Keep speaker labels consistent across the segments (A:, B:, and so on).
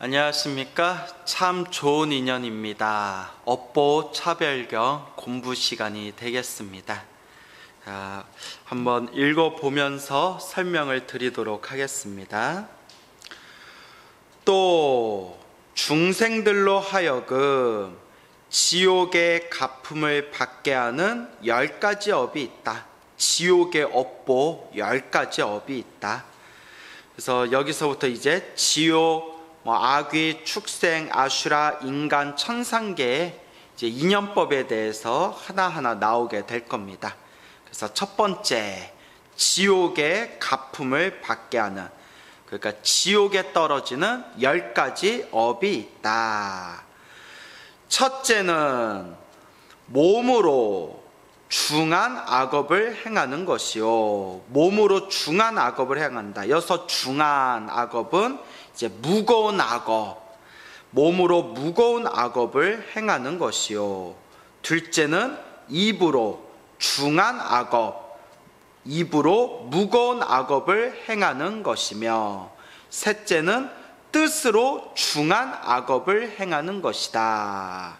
A: 안녕하십니까. 참 좋은 인연입니다. 업보 차별경 공부 시간이 되겠습니다. 한번 읽어보면서 설명을 드리도록 하겠습니다. 또 중생들로 하여금 지옥의 가품을 받게 하는 10가지 업이 있다. 지옥의 업보 10가지 업이 있다. 그래서 여기서부터 이제 지옥, 아귀, 축생, 아슈라, 인간, 천상계의 이제 인연법에 대해서 하나하나 나오게 될 겁니다. 그래서 첫 번째, 지옥의 가품을 받게 하는, 그러니까 지옥에 떨어지는 10가지 업이 있다. 첫째는 몸으로 중한 악업을 행하는 것이요. 몸으로 중한 악업을 행한다. 여기서 중한 악업은 이제 무거운 악업, 몸으로 무거운 악업을 행하는 것이요. 둘째는 입으로 중한 악업, 입으로 무거운 악업을 행하는 것이며, 셋째는 뜻으로 중한 악업을 행하는 것이다.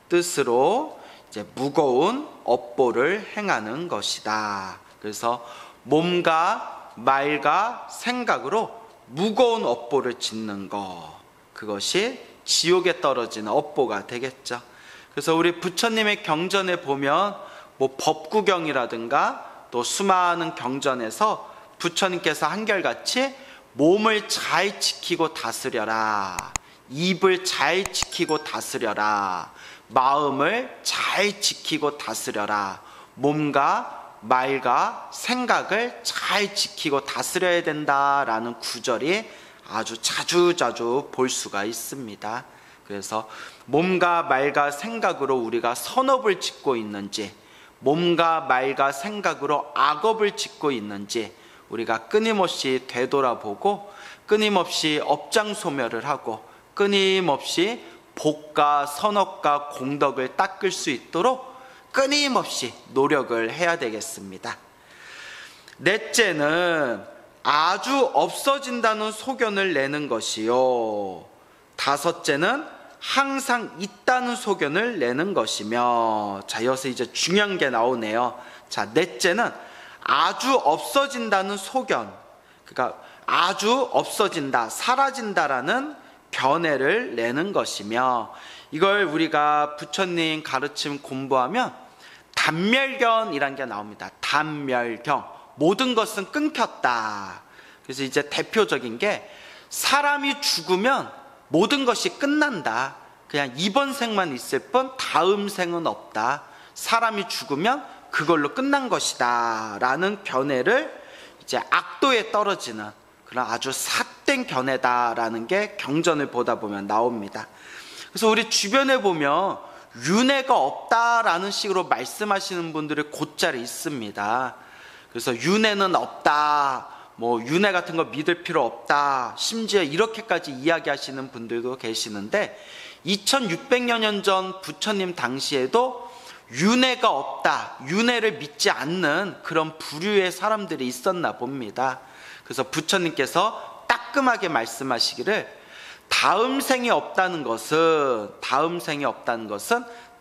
A: 뜻으로 이제 무거운 업보를 행하는 것이다. 그래서 몸과 말과 생각으로 무거운 업보를 짓는 것, 그것이 지옥에 떨어지는 업보가 되겠죠. 그래서 우리 부처님의 경전에 보면 법구경이라든가 또 수많은 경전에서 부처님께서 한결같이 몸을 잘 지키고 다스려라, 입을 잘 지키고 다스려라, 마음을 잘 지키고 다스려라, 몸과 말과 생각을 잘 지키고 다스려야 된다라는 구절이 아주 자주자주 볼 수가 있습니다. 그래서 몸과 말과 생각으로 우리가 선업을 짓고 있는지, 몸과 말과 생각으로 악업을 짓고 있는지 우리가 끊임없이 되돌아보고, 끊임없이 업장소멸을 하고, 끊임없이 복과 선업과 공덕을 닦을 수 있도록 끊임없이 노력을 해야 되겠습니다. 넷째는 아주 없어진다는 소견을 내는 것이요. 다섯째는 항상 있다는 소견을 내는 것이며. 자, 여기서 이제 중요한 게 나오네요. 자, 넷째는 아주 없어진다는 소견, 그러니까 아주 없어진다, 사라진다라는 견해를 내는 것이며, 이걸 우리가 부처님 가르침 공부하면 단멸견이라는 게 나옵니다. 단멸견, 모든 것은 끊겼다. 그래서 이제 대표적인 게, 사람이 죽으면 모든 것이 끝난다. 그냥 이번 생만 있을 뿐 다음 생은 없다. 사람이 죽으면 그걸로 끝난 것이다 라는 견해를 이제 악도에 떨어지는 그런 아주 삿된 견해다라는 게 경전을 보다 보면 나옵니다. 그래서 우리 주변에 보면 윤회가 없다라는 식으로 말씀하시는 분들이 곧잘 있습니다. 그래서 윤회는 없다, 윤회 같은 거 믿을 필요 없다, 심지어 이렇게까지 이야기하시는 분들도 계시는데, 2600여 년 전 부처님 당시에도 윤회가 없다, 윤회를 믿지 않는 그런 부류의 사람들이 있었나 봅니다. 그래서 부처님께서 따끔하게 말씀하시기를, 다음 생이 없다는 것은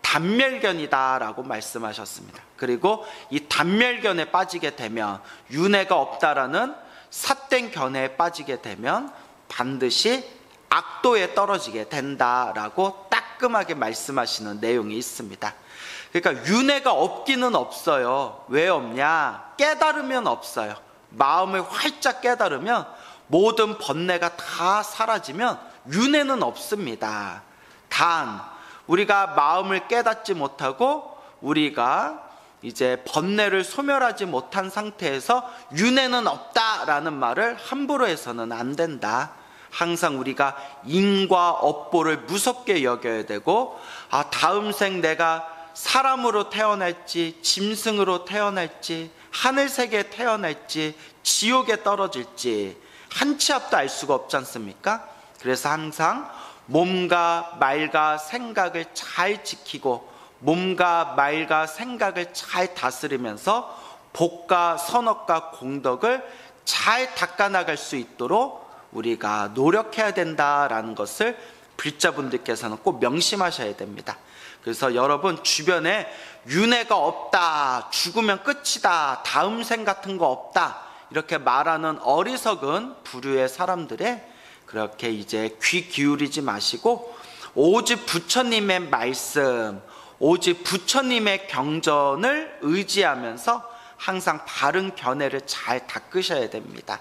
A: 단멸견이다라고 말씀하셨습니다. 그리고 이 단멸견에 빠지게 되면, 윤회가 없다라는 삿된 견해에 빠지게 되면 반드시 악도에 떨어지게 된다라고 따끔하게 말씀하시는 내용이 있습니다. 그러니까 윤회가 없기는 없어요. 왜 없냐? 깨달으면 없어요. 마음을 활짝 깨달으면 모든 번뇌가 다 사라지면 윤회는 없습니다. 단 우리가 마음을 깨닫지 못하고 우리가 이제 번뇌를 소멸하지 못한 상태에서 윤회는 없다라는 말을 함부로 해서는 안 된다. 항상 우리가 인과 업보를 무섭게 여겨야 되고, 다음 생 내가 사람으로 태어날지 짐승으로 태어날지 하늘세계에 태어날지 지옥에 떨어질지 한 치 앞도 알 수가 없지 않습니까? 그래서 항상 몸과 말과 생각을 잘 지키고, 몸과 말과 생각을 잘 다스리면서 복과 선업과 공덕을 잘 닦아나갈 수 있도록 우리가 노력해야 된다라는 것을 불자분들께서는 꼭 명심하셔야 됩니다. 그래서 여러분 주변에 윤회가 없다, 죽으면 끝이다, 다음 생 같은 거 없다 이렇게 말하는 어리석은 부류의 사람들의 그렇게 이제 귀 기울이지 마시고 오직 부처님의 말씀, 오직 부처님의 경전을 의지하면서 항상 바른 견해를 잘 닦으셔야 됩니다.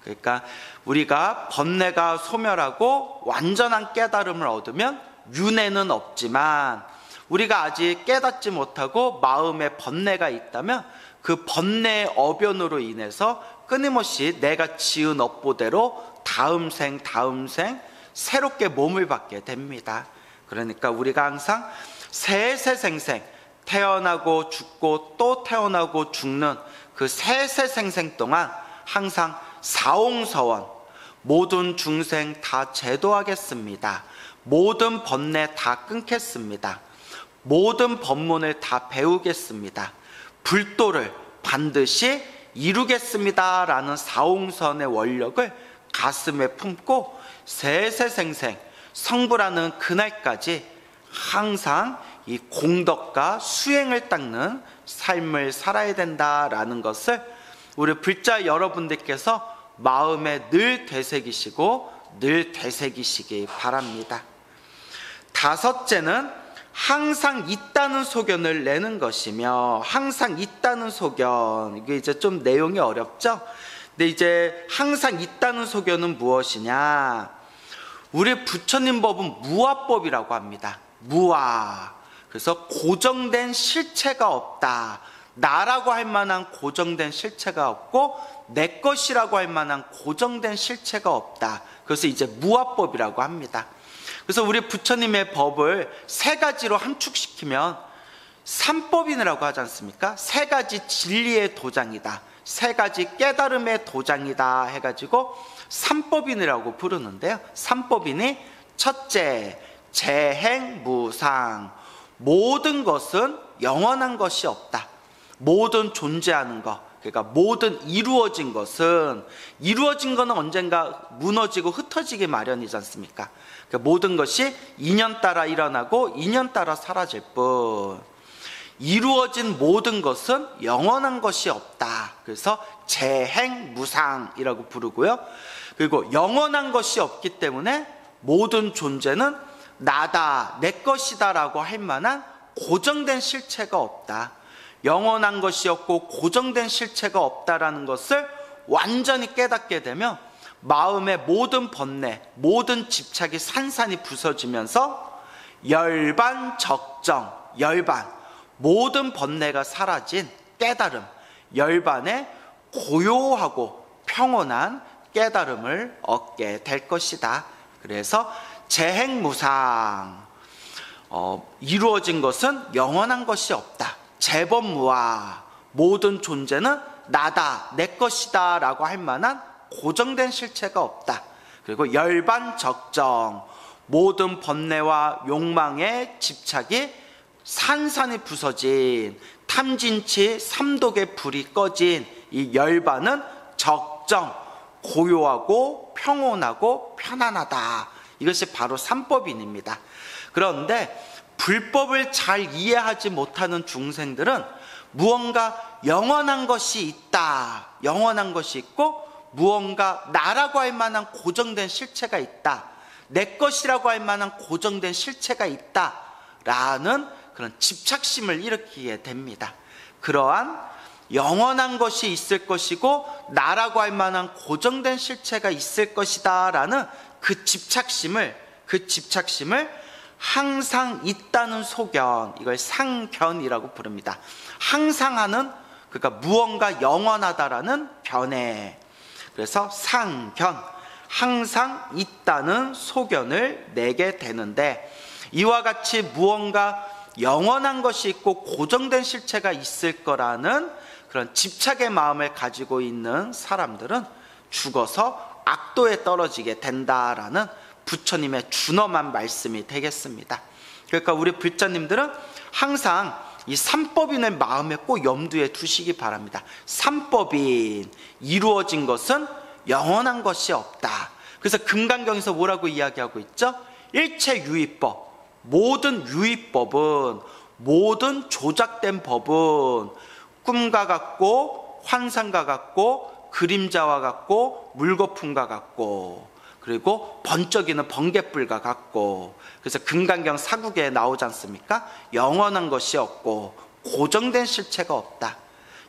A: 그러니까 우리가 번뇌가 소멸하고 완전한 깨달음을 얻으면 윤회는 없지만 우리가 아직 깨닫지 못하고 마음에 번뇌가 있다면 그 번뇌의 어변으로 인해서 끊임없이 내가 지은 업보대로 다음 생 새롭게 몸을 받게 됩니다. 그러니까 우리가 항상 세세생생 태어나고 죽고 또 태어나고 죽는 그 세세생생 동안 항상 사옹서원 모든 중생 다 제도하겠습니다. 모든 번뇌 다 끊겠습니다. 모든 법문을 다 배우겠습니다. 불도를 반드시 이루겠습니다 라는 사옹선의 원력을 가슴에 품고 세세생생 성불하는 그날까지 항상 이 공덕과 수행을 닦는 삶을 살아야 된다라는 것을 우리 불자 여러분들께서 마음에 늘 되새기시고 늘 되새기시기 바랍니다. 다섯째는 항상 있다는 소견을 내는 것이며, 항상 있다는 소견, 이게 이제 좀 내용이 어렵죠? 근데 이제 항상 있다는 소견은 무엇이냐? 우리 부처님 법은 무아법이라고 합니다. 무아. 그래서 고정된 실체가 없다. 나라고 할 만한 고정된 실체가 없고 내 것이라고 할 만한 고정된 실체가 없다. 그래서 이제 무아법이라고 합니다. 그래서 우리 부처님의 법을 세 가지로 함축시키면 삼법인이라고 하지 않습니까? 세 가지 진리의 도장이다, 세 가지 깨달음의 도장이다 해가지고 삼법인이라고 부르는데요. 삼법인이 첫째, 재행무상. 모든 것은 영원한 것이 없다. 모든 존재하는 것, 그러니까 모든 이루어진 것은, 이루어진 것은 언젠가 무너지고 흩어지기 마련이지 않습니까? 그러니까 모든 것이 인연 따라 일어나고 인연 따라 사라질 뿐, 이루어진 모든 것은 영원한 것이 없다. 그래서 재행무상이라고 부르고요. 그리고 영원한 것이 없기 때문에 모든 존재는 나다, 내 것이다 라고 할 만한 고정된 실체가 없다. 영원한 것이 없고 고정된 실체가 없다라는 것을 완전히 깨닫게 되면 마음의 모든 번뇌, 모든 집착이 산산이 부서지면서 열반 적정, 열반, 모든 번뇌가 사라진 깨달음, 열반의 고요하고 평온한 깨달음을 얻게 될 것이다. 그래서 재행무상, 이루어진 것은 영원한 것이 없다. 재법무아, 모든 존재는 나다, 내 것이다 라고 할 만한 고정된 실체가 없다. 그리고 열반적정, 모든 번뇌와 욕망의 집착이 산산이 부서진, 탐진치 삼독의 불이 꺼진 이 열반은 적정, 고요하고 평온하고 편안하다. 이것이 바로 삼법인입니다. 그런데 불법을 잘 이해하지 못하는 중생들은 무언가 영원한 것이 있다, 영원한 것이 있고 무언가 나라고 할 만한 고정된 실체가 있다, 내 것이라고 할 만한 고정된 실체가 있다 라는 그런 집착심을 일으키게 됩니다. 그러한 영원한 것이 있을 것이고 나라고 할 만한 고정된 실체가 있을 것이다 라는 그 집착심을 항상 있다는 소견, 이걸 상견이라고 부릅니다. 항상 하는, 그러니까 무언가 영원하다라는 견해. 그래서 상견, 항상 있다는 소견을 내게 되는데, 이와 같이 무언가 영원한 것이 있고 고정된 실체가 있을 거라는 그런 집착의 마음을 가지고 있는 사람들은 죽어서 악도에 떨어지게 된다라는 부처님의 준엄한 말씀이 되겠습니다. 그러니까 우리 불자님들은 항상 이 삼법인을 마음에 꼭 염두에 두시기 바랍니다. 삼법인, 이루어진 것은 영원한 것이 없다. 그래서 금강경에서 뭐라고 이야기하고 있죠? 일체유의법, 모든 유의법은, 모든 조작된 법은 꿈과 같고 환상과 같고 그림자와 같고 물거품과 같고 그리고 번쩍이는 번갯불과 같고, 그래서 금강경 사국에 나오지 않습니까? 영원한 것이 없고 고정된 실체가 없다.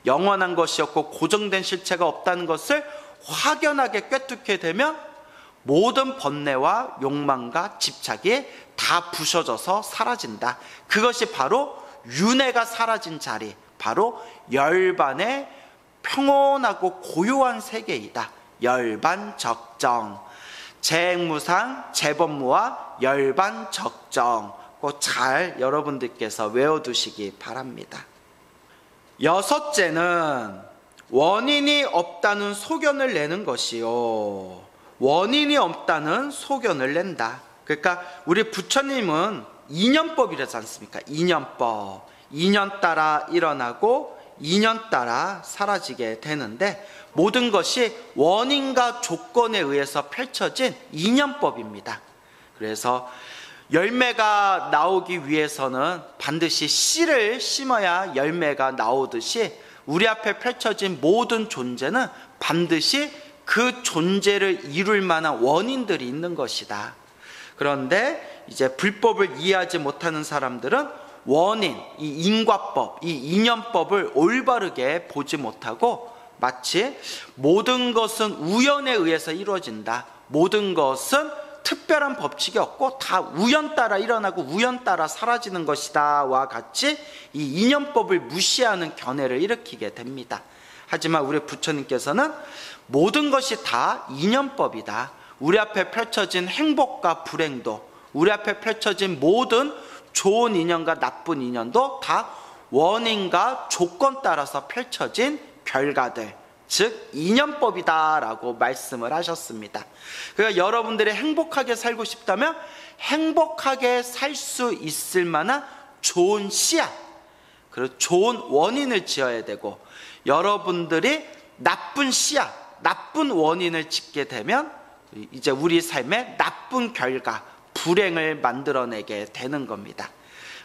A: 영원한 것이 없고 고정된 실체가 없다는 것을 확연하게 꿰뚫게 되면 모든 번뇌와 욕망과 집착이 다 부셔져서 사라진다. 그것이 바로 윤회가 사라진 자리, 바로 열반의 평온하고 고요한 세계이다. 열반적정, 재행무상, 재법무와 열반적정, 꼭 잘 여러분들께서 외워두시기 바랍니다. 여섯째는 원인이 없다는 소견을 내는 것이요, 원인이 없다는 소견을 낸다. 그러니까 우리 부처님은 인연법이라지 않습니까? 인연법, 인연 따라 일어나고 인연 따라 사라지게 되는데, 모든 것이 원인과 조건에 의해서 펼쳐진 인연법입니다. 그래서 열매가 나오기 위해서는 반드시 씨를 심어야 열매가 나오듯이, 우리 앞에 펼쳐진 모든 존재는 반드시 그 존재를 이룰 만한 원인들이 있는 것이다. 그런데 이제 불법을 이해하지 못하는 사람들은 원인, 이 인과법, 이 인연법을 올바르게 보지 못하고 마치 모든 것은 우연에 의해서 이루어진다, 모든 것은 특별한 법칙이 없고 다 우연 따라 일어나고 우연 따라 사라지는 것이다 와 같이 이 인연법을 무시하는 견해를 일으키게 됩니다. 하지만 우리 부처님께서는 모든 것이 다 인연법이다. 우리 앞에 펼쳐진 행복과 불행도, 우리 앞에 펼쳐진 모든 좋은 인연과 나쁜 인연도 다 원인과 조건 따라서 펼쳐진 결과들, 즉 인연법이다 라고 말씀을 하셨습니다. 그러니까 여러분들이 행복하게 살고 싶다면 행복하게 살 수 있을 만한 좋은 씨앗, 그리고 좋은 원인을 지어야 되고, 여러분들이 나쁜 씨앗, 나쁜 원인을 짓게 되면 이제 우리 삶에 나쁜 결과, 불행을 만들어내게 되는 겁니다.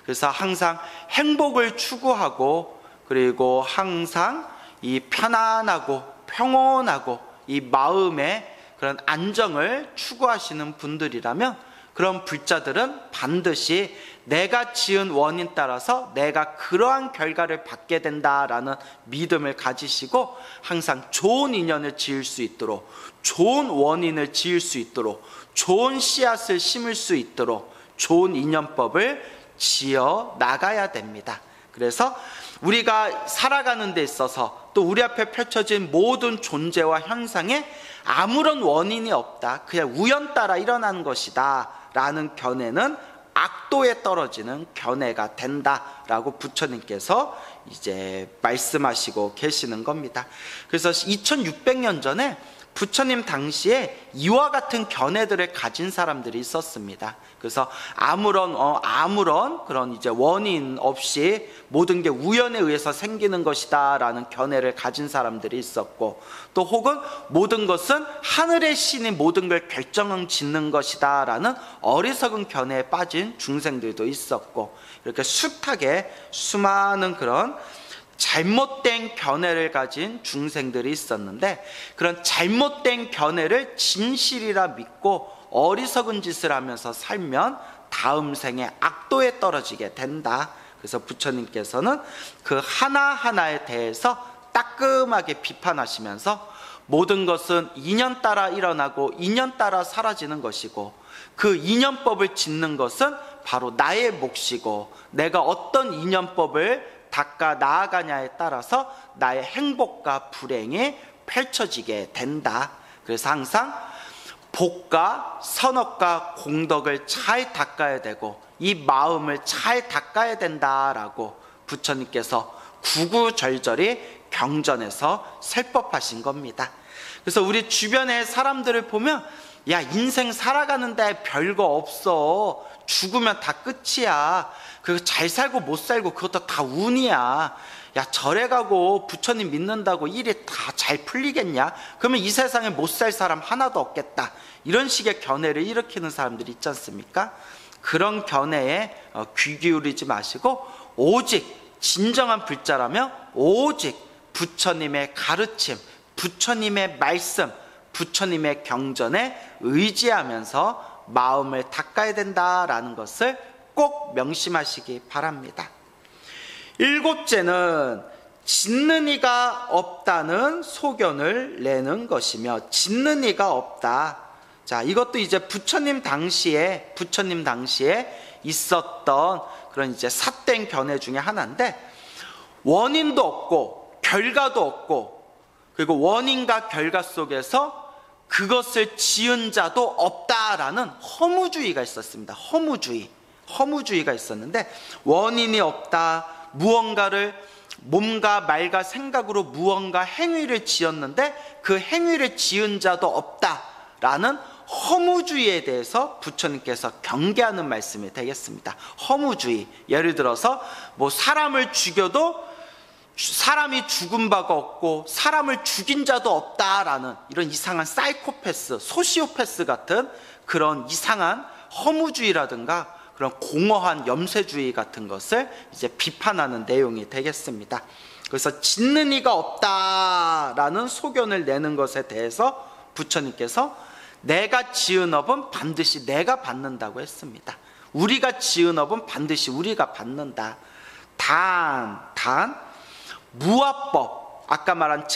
A: 그래서 항상 행복을 추구하고, 그리고 항상 이 편안하고 평온하고 이 마음의 그런 안정을 추구하시는 분들이라면, 그런 불자들은 반드시 내가 지은 원인 따라서 내가 그러한 결과를 받게 된다라는 믿음을 가지시고, 항상 좋은 인연을 지을 수 있도록, 좋은 원인을 지을 수 있도록, 좋은 씨앗을 심을 수 있도록 좋은 인연법을 지어 나가야 됩니다. 그래서 우리가 살아가는 데 있어서 또 우리 앞에 펼쳐진 모든 존재와 현상에 아무런 원인이 없다, 그냥 우연 따라 일어나는 것이다 라는 견해는 악도에 떨어지는 견해가 된다라고 부처님께서 이제 말씀하시고 계시는 겁니다. 그래서 2600년 전에 부처님 당시에 이와 같은 견해들을 가진 사람들이 있었습니다. 그래서 아무런 그런 이제 원인 없이 모든 게 우연에 의해서 생기는 것이다 라는 견해를 가진 사람들이 있었고, 또 혹은 모든 것은 하늘의 신이 모든 걸 결정짓는 것이다 라는 어리석은 견해에 빠진 중생들도 있었고, 이렇게 숱하게 수많은 그런 잘못된 견해를 가진 중생들이 있었는데, 그런 잘못된 견해를 진실이라 믿고 어리석은 짓을 하면서 살면 다음 생에 악도에 떨어지게 된다. 그래서 부처님께서는 그 하나하나에 대해서 따끔하게 비판하시면서, 모든 것은 인연 따라 일어나고 인연 따라 사라지는 것이고, 그 인연법을 짓는 것은 바로 나의 몫이고, 내가 어떤 인연법을 닦아 나아가냐에 따라서 나의 행복과 불행이 펼쳐지게 된다. 그래서 항상 복과 선업과 공덕을 잘 닦아야 되고 이 마음을 잘 닦아야 된다라고 부처님께서 구구절절히 경전에서 설법하신 겁니다. 그래서 우리 주변의 사람들을 보면 야, 인생 살아가는데 별거 없어. 죽으면 다 끝이야. 그리고 잘 살고 못 살고 그것도 다 운이야. 야, 절에 가고 부처님 믿는다고 일이 다 잘 풀리겠냐? 그러면 이 세상에 못 살 사람 하나도 없겠다. 이런 식의 견해를 일으키는 사람들이 있지 않습니까? 그런 견해에 귀 기울이지 마시고 오직 진정한 불자라면 오직 부처님의 가르침, 부처님의 말씀, 부처님의 경전에 의지하면서 마음을 닦아야 된다라는 것을 꼭 명심하시기 바랍니다. 7째는 짓는 이가 없다는 소견을 내는 것이며, 짓는 이가 없다. 자, 이것도 이제 부처님 당시에 있었던 그런 이제 삿된 견해 중에 하나인데, 원인도 없고 결과도 없고, 그리고 원인과 결과 속에서 그것을 지은 자도 없다라는 허무주의가 있었습니다. 허무주의가 있었는데, 원인이 없다, 무언가를 몸과 말과 생각으로 무언가 행위를 지었는데 그 행위를 지은 자도 없다라는 허무주의에 대해서 부처님께서 경계하는 말씀이 되겠습니다. 허무주의, 예를 들어서 뭐 사람을 죽여도 사람이 죽은 바가 없고 사람을 죽인 자도 없다라는 이런 이상한 사이코패스, 소시오패스 같은 그런 이상한 허무주의라든가 그런 공허한 염세주의 같은 것을 이제 비판하는 내용이 되겠습니다. 그래서 짓는 이가 없다라는 소견을 내는 것에 대해서 부처님께서 내가 지은 업은 반드시 내가 받는다고 했습니다. 우리가 지은 업은 반드시 우리가 받는다. 단 무아법, 아까 말한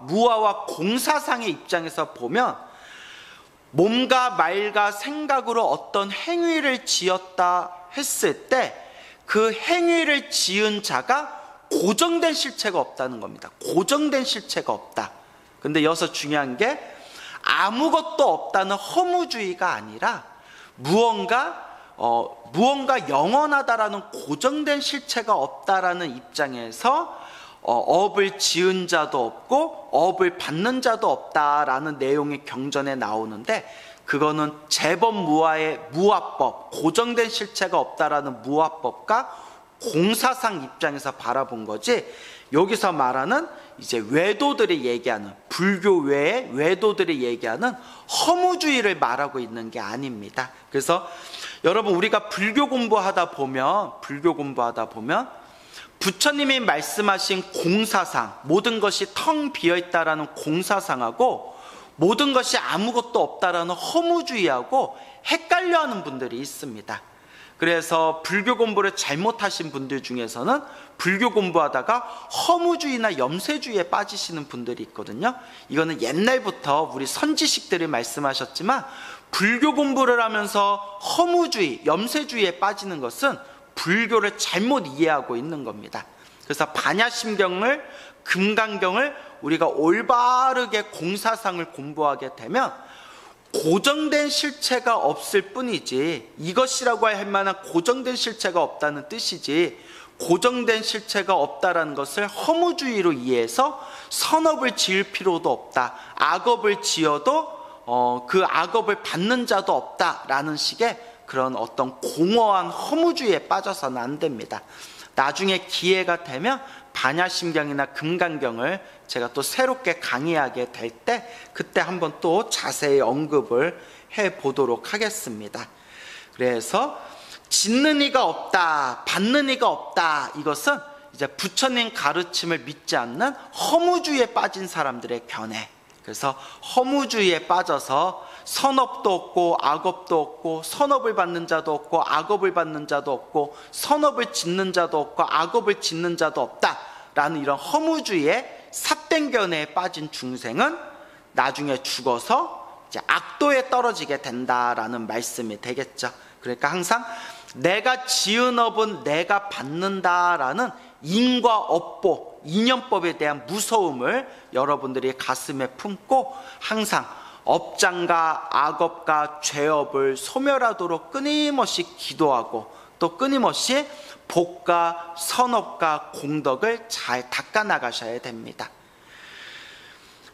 A: 무아와 공사상의 입장에서 보면 몸과 말과 생각으로 어떤 행위를 지었다 했을 때 그 행위를 지은 자가 고정된 실체가 없다는 겁니다. 고정된 실체가 없다. 근데 여기서 중요한 게 아무것도 없다는 허무주의가 아니라 무언가 영원하다라는 고정된 실체가 없다라는 입장에서 업을 지은 자도 없고 업을 받는 자도 없다라는 내용이 경전에 나오는데, 그거는 재범무아의 무아법, 고정된 실체가 없다라는 무아법과 공사상 입장에서 바라본 거지, 여기서 말하는 이제 외도들이 얘기하는, 불교 외의 외도들이 얘기하는 허무주의를 말하고 있는 게 아닙니다. 그래서 여러분, 우리가 불교 공부하다 보면 부처님이 말씀하신 공사상, 모든 것이 텅 비어있다라는 공사상하고 모든 것이 아무것도 없다라는 허무주의하고 헷갈려하는 분들이 있습니다. 그래서 불교 공부를 잘못하신 분들 중에서는 불교 공부하다가 허무주의나 염세주의에 빠지시는 분들이 있거든요. 이거는 옛날부터 우리 선지식들이 말씀하셨지만, 불교 공부를 하면서 허무주의, 염세주의에 빠지는 것은 불교를 잘못 이해하고 있는 겁니다. 그래서 반야심경을, 금강경을 우리가 올바르게 공사상을 공부하게 되면 고정된 실체가 없을 뿐이지, 이것이라고 할 만한 고정된 실체가 없다는 뜻이지, 고정된 실체가 없다라는 것을 허무주의로 이해해서 선업을 지을 필요도 없다, 악업을 지어도 그 악업을 받는 자도 없다라는 식의 그런 어떤 공허한 허무주의에 빠져서는 안 됩니다. 나중에 기회가 되면 반야심경이나 금강경을 제가 또 새롭게 강의하게 될 때 그때 한번 또 자세히 언급을 해보도록 하겠습니다. 그래서 짓는 이가 없다, 받는 이가 없다, 이것은 이제 부처님 가르침을 믿지 않는 허무주의에 빠진 사람들의 견해. 그래서 허무주의에 빠져서 선업도 없고 악업도 없고, 선업을 받는 자도 없고 악업을 받는 자도 없고, 선업을 짓는 자도 없고 악업을 짓는 자도 없다라는 이런 허무주의에 삿된 견해에 빠진 중생은 나중에 죽어서 이제 악도에 떨어지게 된다라는 말씀이 되겠죠. 그러니까 항상 내가 지은 업은 내가 받는다라는 인과 업보, 인연법에 대한 무서움을 여러분들이 가슴에 품고 항상 업장과 악업과 죄업을 소멸하도록 끊임없이 기도하고, 또 끊임없이 복과 선업과 공덕을 잘 닦아 나가셔야 됩니다.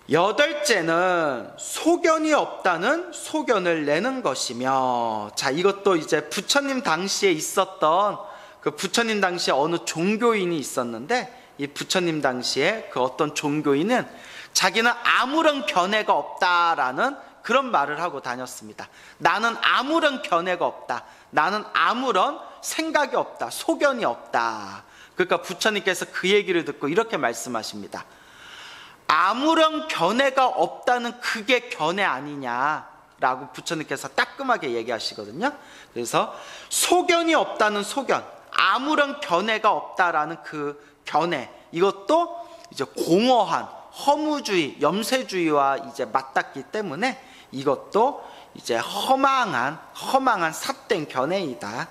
A: 8째는 소견이 없다는 소견을 내는 것이며, 자, 이것도 이제 부처님 당시에 있었던, 그 부처님 당시에 어느 종교인이 있었는데, 이 부처님 당시에 그 어떤 종교인은 자기는 아무런 견해가 없다라는 그런 말을 하고 다녔습니다. 나는 아무런 견해가 없다. 나는 아무런 생각이 없다. 소견이 없다. 그러니까 부처님께서 그 얘기를 듣고 이렇게 말씀하십니다. 아무런 견해가 없다는 그게 견해 아니냐라고 부처님께서 따끔하게 얘기하시거든요. 그래서 소견이 없다는 소견, 아무런 견해가 없다라는 그 견해, 이것도 이제 공허한 허무주의, 염세주의와 이제 맞닿기 때문에 이것도 이제 허망한 삿된 견해이다.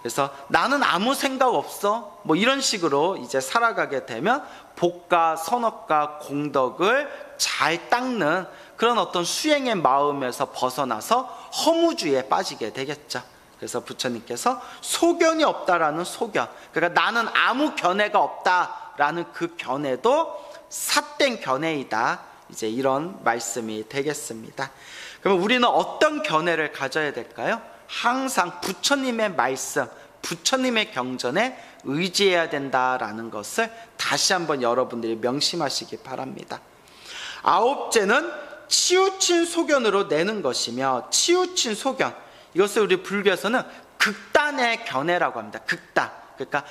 A: 그래서 나는 아무 생각 없어, 뭐 이런 식으로 이제 살아가게 되면 복과 선업과 공덕을 잘 닦는 그런 어떤 수행의 마음에서 벗어나서 허무주의에 빠지게 되겠죠. 그래서 부처님께서 소견이 없다라는 소견, 그러니까 나는 아무 견해가 없다라는 그 견해도 삿된 견해이다, 이제 이런 말씀이 되겠습니다. 그러면 우리는 어떤 견해를 가져야 될까요? 항상 부처님의 말씀, 부처님의 경전에 의지해야 된다라는 것을 다시 한번 여러분들이 명심하시기 바랍니다. 9째는 치우친 소견으로 내는 것이며, 치우친 소견, 이것을 우리 불교에서는 극단의 견해라고 합니다. 극단, 그러니까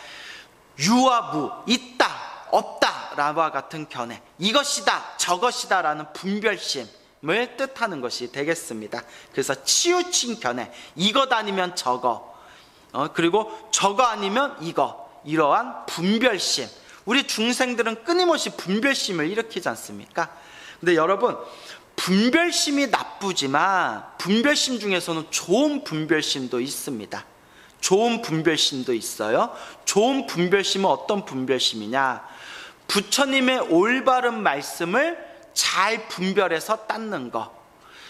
A: 유와 무, 있다, 없다 라와 같은 견해, 이것이다, 저것이다 라는 분별심을 뜻하는 것이 되겠습니다. 그래서 치우친 견해, 이것 아니면 저거, 그리고 저거 아니면 이거, 이러한 분별심, 우리 중생들은 끊임없이 분별심을 일으키지 않습니까? 근데 여러분, 분별심이 나쁘지만 분별심 중에서는 좋은 분별심도 있습니다. 좋은 분별심도 있어요. 좋은 분별심은 어떤 분별심이냐? 부처님의 올바른 말씀을 잘 분별해서 닦는 것,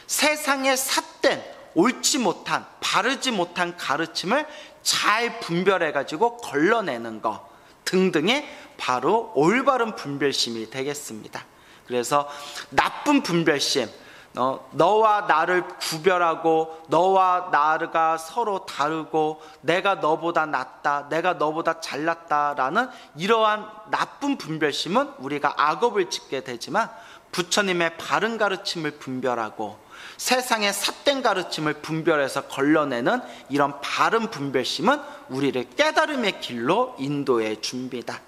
A: 세상에 삿된 옳지 못한, 바르지 못한 가르침을 잘 분별해가지고 걸러내는 것 등등이 바로 올바른 분별심이 되겠습니다. 그래서 나쁜 분별심, 너와 나를 구별하고 너와 나가 서로 다르고 내가 너보다 낫다, 내가 너보다 잘났다라는 이러한 나쁜 분별심은 우리가 악업을 짓게 되지만, 부처님의 바른 가르침을 분별하고 세상의 삿된 가르침을 분별해서 걸러내는 이런 바른 분별심은 우리를 깨달음의 길로 인도해 줍니다.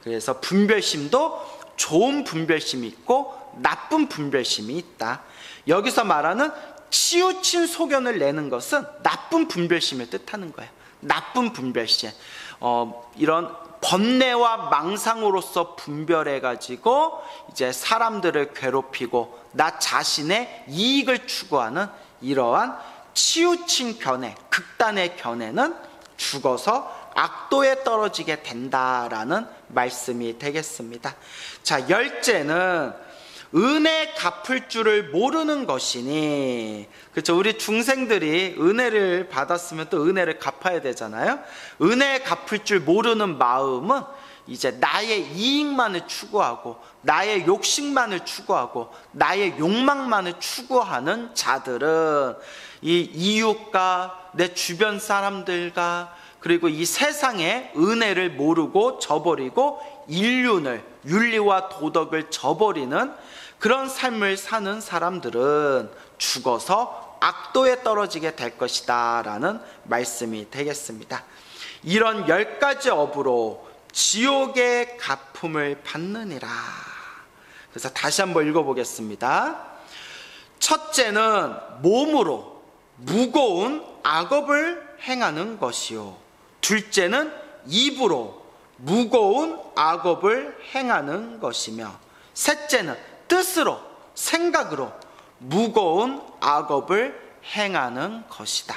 A: 그래서 분별심도 좋은 분별심이 있고 나쁜 분별심이 있다. 여기서 말하는 치우친 소견을 내는 것은 나쁜 분별심을 뜻하는 거예요. 나쁜 분별심, 이런 번뇌와 망상으로서 분별해가지고 이제 사람들을 괴롭히고 나 자신의 이익을 추구하는 이러한 치우친 견해, 극단의 견해는 죽어서 악도에 떨어지게 된다라는 말씀이 되겠습니다. 자, 10째는 은혜 갚을 줄을 모르는 것이니, 그렇죠? 우리 중생들이 은혜를 받았으면 또 은혜를 갚아야 되잖아요. 은혜 갚을 줄 모르는 마음은 이제 나의 이익만을 추구하고 나의 욕심만을 추구하고 나의 욕망만을 추구하는 자들은 이 이웃과 내 주변 사람들과 그리고 이 세상의 은혜를 모르고 저버리고 인륜을, 윤리와 도덕을 저버리는 그런 삶을 사는 사람들은 죽어서 악도에 떨어지게 될 것이다 라는 말씀이 되겠습니다. 이런 10가지 업으로 지옥의 가품을 받느니라. 그래서 다시 한번 읽어보겠습니다. 첫째는 몸으로 무거운 악업을 행하는 것이요, 둘째는 입으로 무거운 악업을 행하는 것이며, 셋째는 뜻으로, 생각으로 무거운 악업을 행하는 것이다.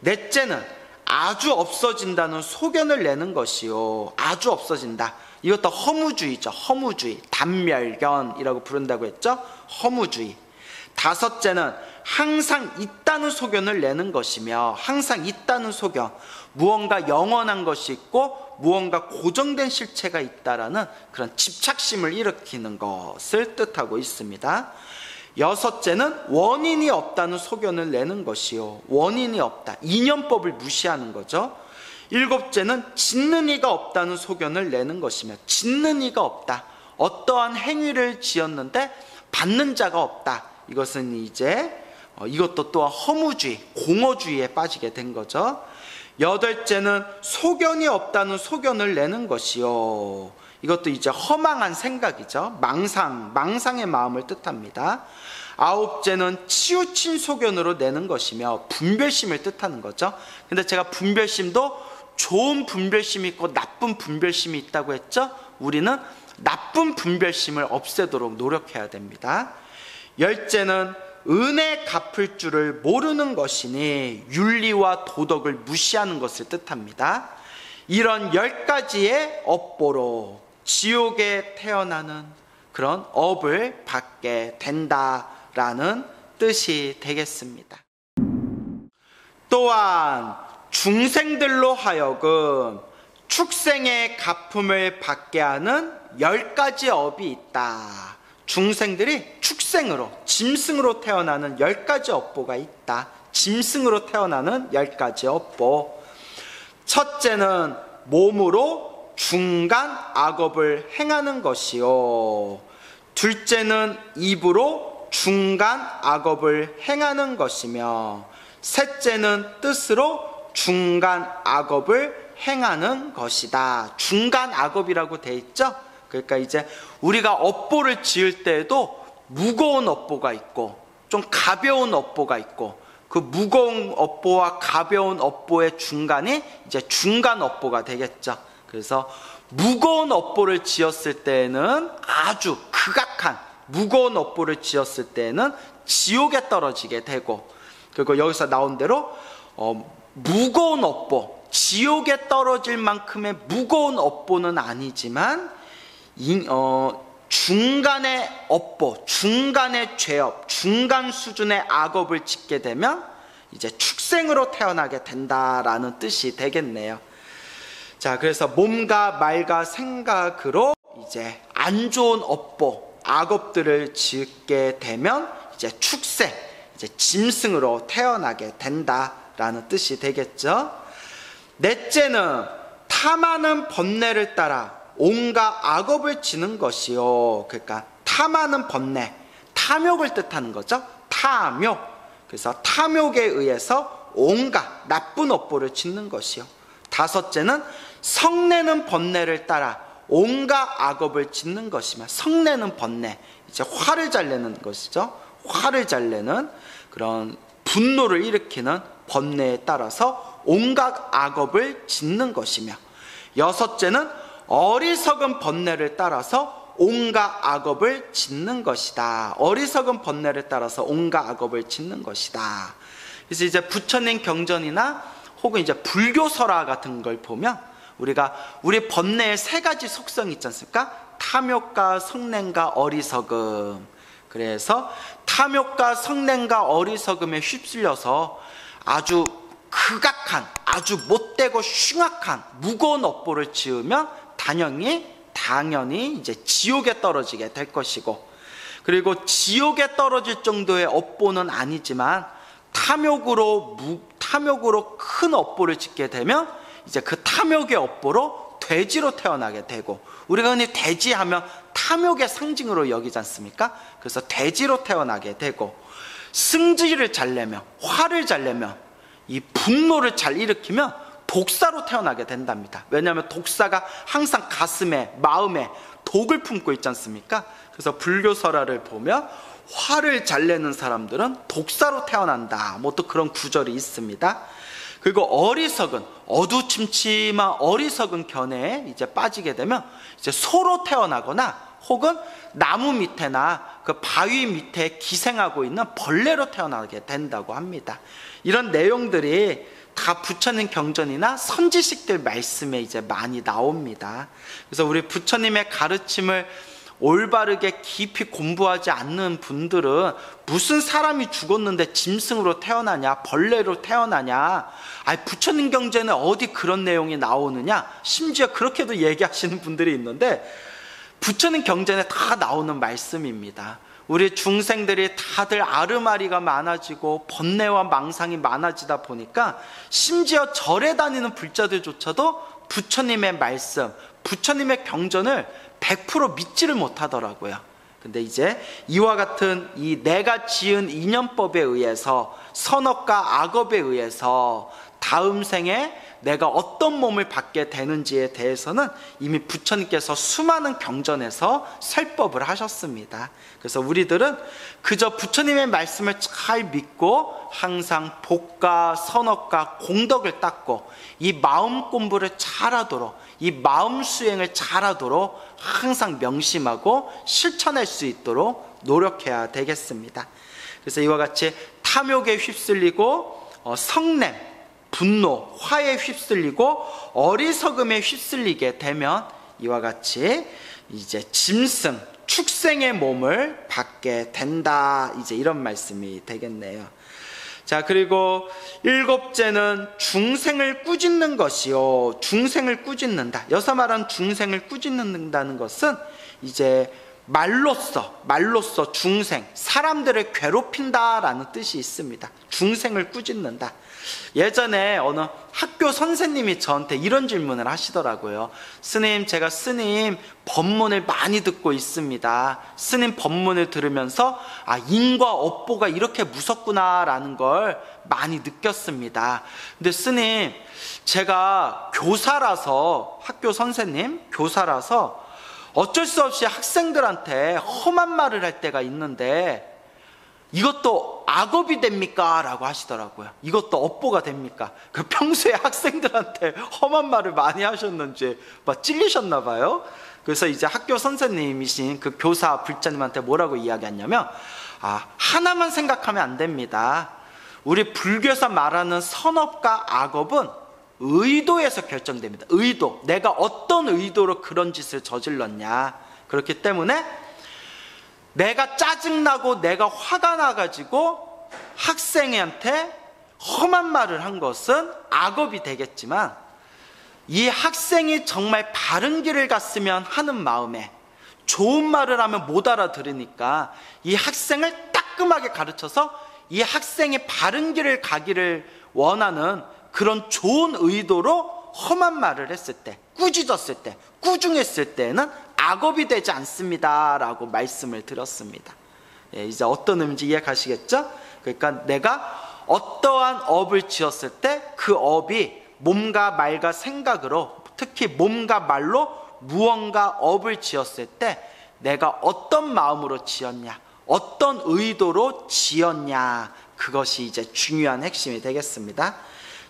A: 넷째는 아주 없어진다는 소견을 내는 것이요, 아주 없어진다, 이것도 허무주의죠. 허무주의, 단멸견이라고 부른다고 했죠. 허무주의. 다섯째는 항상 있다는 소견을 내는 것이며, 항상 있다는 소견, 무언가 영원한 것이 있고 무언가 고정된 실체가 있다라는 그런 집착심을 일으키는 것을 뜻하고 있습니다. 여섯째는 원인이 없다는 소견을 내는 것이요, 원인이 없다, 인연법을 무시하는 거죠. 일곱째는 짓는 이가 없다는 소견을 내는 것이며, 짓는 이가 없다, 어떠한 행위를 지었는데 받는 자가 없다, 이것은 이제 이것도 또한 허무주의, 공허주의에 빠지게 된 거죠. 여덟째는 소견이 없다는 소견을 내는 것이요, 이것도 이제 허망한 생각이죠. 망상의 마음을 뜻합니다. 아홉째는 치우친 소견으로 내는 것이며, 분별심을 뜻하는 거죠. 근데 제가 분별심도 좋은 분별심이 있고 나쁜 분별심이 있다고 했죠. 우리는 나쁜 분별심을 없애도록 노력해야 됩니다. 열째는 은혜 갚을 줄을 모르는 것이니 윤리와 도덕을 무시하는 것을 뜻합니다. 이런 10가지의 업보로 지옥에 태어나는 그런 업을 받게 된다라는 뜻이 되겠습니다. 또한 중생들로 하여금 축생의 갚음을 받게 하는 10가지 업이 있다. 중생들이 축생으로, 짐승으로 태어나는 10가지 업보가 있다. 짐승으로 태어나는 10가지 업보. 첫째는 몸으로 중간 악업을 행하는 것이요, 둘째는 입으로 중간 악업을 행하는 것이며, 셋째는 뜻으로 중간 악업을 행하는 것이다. 중간 악업이라고 돼 있죠. 그러니까 이제 우리가 업보를 지을 때에도 무거운 업보가 있고 좀 가벼운 업보가 있고, 그 무거운 업보와 가벼운 업보의 중간이 이제 중간 업보가 되겠죠. 그래서 무거운 업보를 지었을 때에는, 아주 극악한 무거운 업보를 지었을 때에는 지옥에 떨어지게 되고, 그리고 여기서 나온 대로 무거운 업보, 지옥에 떨어질 만큼의 무거운 업보는 아니지만 중간의 업보, 중간의 죄업, 중간 수준의 악업을 짓게 되면 이제 축생으로 태어나게 된다라는 뜻이 되겠네요. 자, 그래서 몸과 말과 생각으로 이제 안 좋은 업보, 악업들을 짓게 되면 이제 축생, 이제 짐승으로 태어나게 된다라는 뜻이 되겠죠. 넷째는 탐하는 번뇌를 따라 온갖 악업을 지는 것이요. 그러니까 탐하는 번뇌, 탐욕을 뜻하는 거죠. 탐욕. 그래서 탐욕에 의해서 온갖 나쁜 업보를 짓는 것이요. 다섯째는 성내는 번뇌를 따라 온갖 악업을 짓는 것이며, 성내는 번뇌, 이제 화를 잘 내는 것이죠. 화를 잘 내는 그런 분노를 일으키는 번뇌에 따라서 온갖 악업을 짓는 것이며, 여섯째는 어리석은 번뇌를 따라서 온갖 악업을 짓는 것이다. 어리석은 번뇌를 따라서 온갖 악업을 짓는 것이다. 그래서 이제 부처님 경전이나 혹은 이제 불교 설화 같은 걸 보면 우리가 우리 번뇌의 3가지 속성이 있지 않습니까? 탐욕과 성냄과 어리석음. 그래서 탐욕과 성냄과 어리석음에 휩쓸려서 아주 극악한, 아주 못되고 흉악한 무거운 업보를 지으면 당연히 이제 지옥에 떨어지게 될 것이고, 그리고 지옥에 떨어질 정도의 업보는 아니지만 탐욕으로 큰 업보를 짓게 되면 이제 그 탐욕의 업보로 돼지로 태어나게 되고, 우리가 흔히 돼지하면 탐욕의 상징으로 여기지 않습니까? 그래서 돼지로 태어나게 되고, 승질을 잘 내며 화를 잘 내며 이 분노를 잘 일으키면 독사로 태어나게 된답니다. 왜냐하면 독사가 항상 가슴에, 마음에 독을 품고 있지 않습니까? 그래서 불교설화를 보면 화를 잘 내는 사람들은 독사로 태어난다, 뭐 또 그런 구절이 있습니다. 그리고 어리석은, 어두침침한 어리석은 견해에 이제 빠지게 되면 이제 소로 태어나거나 혹은 나무 밑에나 그 바위 밑에 기생하고 있는 벌레로 태어나게 된다고 합니다. 이런 내용들이 다 부처님 경전이나 선지식들 말씀에 이제 많이 나옵니다. 그래서 우리 부처님의 가르침을 올바르게 깊이 공부하지 않는 분들은 무슨 사람이 죽었는데 짐승으로 태어나냐, 벌레로 태어나냐, 부처님 경전에 어디 그런 내용이 나오느냐, 심지어 그렇게도 얘기하시는 분들이 있는데 부처님 경전에 다 나오는 말씀입니다. 우리 중생들이 다들 아르마리가 많아지고 번뇌와 망상이 많아지다 보니까 심지어 절에 다니는 불자들조차도 부처님의 말씀, 부처님의 경전을 100% 믿지를 못하더라고요. 근데 이제 이와 같은 이 내가 지은 인연법에 의해서, 선업과 악업에 의해서 다음 생에 내가 어떤 몸을 받게 되는지에 대해서는 이미 부처님께서 수많은 경전에서 설법을 하셨습니다. 그래서 우리들은 그저 부처님의 말씀을 잘 믿고 항상 복과 선업과 공덕을 닦고 이 마음 공부를 잘하도록, 이 마음 수행을 잘하도록 항상 명심하고 실천할 수 있도록 노력해야 되겠습니다. 그래서 이와 같이 탐욕에 휩쓸리고 성냄, 분노, 화에 휩쓸리고 어리석음에 휩쓸리게 되면 이와 같이 이제 짐승, 축생의 몸을 받게 된다. 이제 이런 말씀이 되겠네요. 자, 그리고 7째는 중생을 꾸짖는 것이요. 중생을 꾸짖는다. 여기서 말하는 중생을 꾸짖는다는 것은 이제 말로써 중생, 사람들을 괴롭힌다라는 뜻이 있습니다. 중생을 꾸짖는다. 예전에 어느 학교 선생님이 저한테 이런 질문을 하시더라고요. 스님, 제가 스님 법문을 많이 듣고 있습니다. 스님 법문을 들으면서 인과 업보가 이렇게 무섭구나라는 걸 많이 느꼈습니다. 근데 스님, 제가 교사라서, 학교 선생님 교사라서 어쩔 수 없이 학생들한테 험한 말을 할 때가 있는데 이것도 악업이 됩니까? 라고 하시더라고요. 이것도 업보가 됩니까? 그 평소에 학생들한테 험한 말을 많이 하셨는지 막 찔리셨나 봐요. 그래서 이제 학교 선생님이신 그 교사 불자님한테 뭐라고 이야기했냐면 하나만 생각하면 안 됩니다. 우리 불교에서 말하는 선업과 악업은 의도에서 결정됩니다. 의도, 내가 어떤 의도로 그런 짓을 저질렀냐. 그렇기 때문에 내가 짜증나고 내가 화가 나가지고 학생한테 험한 말을 한 것은 악업이 되겠지만, 이 학생이 정말 바른 길을 갔으면 하는 마음에 좋은 말을 하면 못 알아들으니까 이 학생을 따끔하게 가르쳐서 이 학생이 바른 길을 가기를 원하는 그런 좋은 의도로 험한 말을 했을 때, 꾸짖었을 때, 꾸중했을 때는 악업이 되지 않습니다 라고 말씀을 드렸습니다. 이제 어떤 의미인지 이해가시겠죠? 그러니까 내가 어떠한 업을 지었을 때 그 업이 몸과 말과 생각으로, 특히 몸과 말로 무언가 업을 지었을 때 내가 어떤 마음으로 지었냐, 어떤 의도로 지었냐, 그것이 이제 중요한 핵심이 되겠습니다.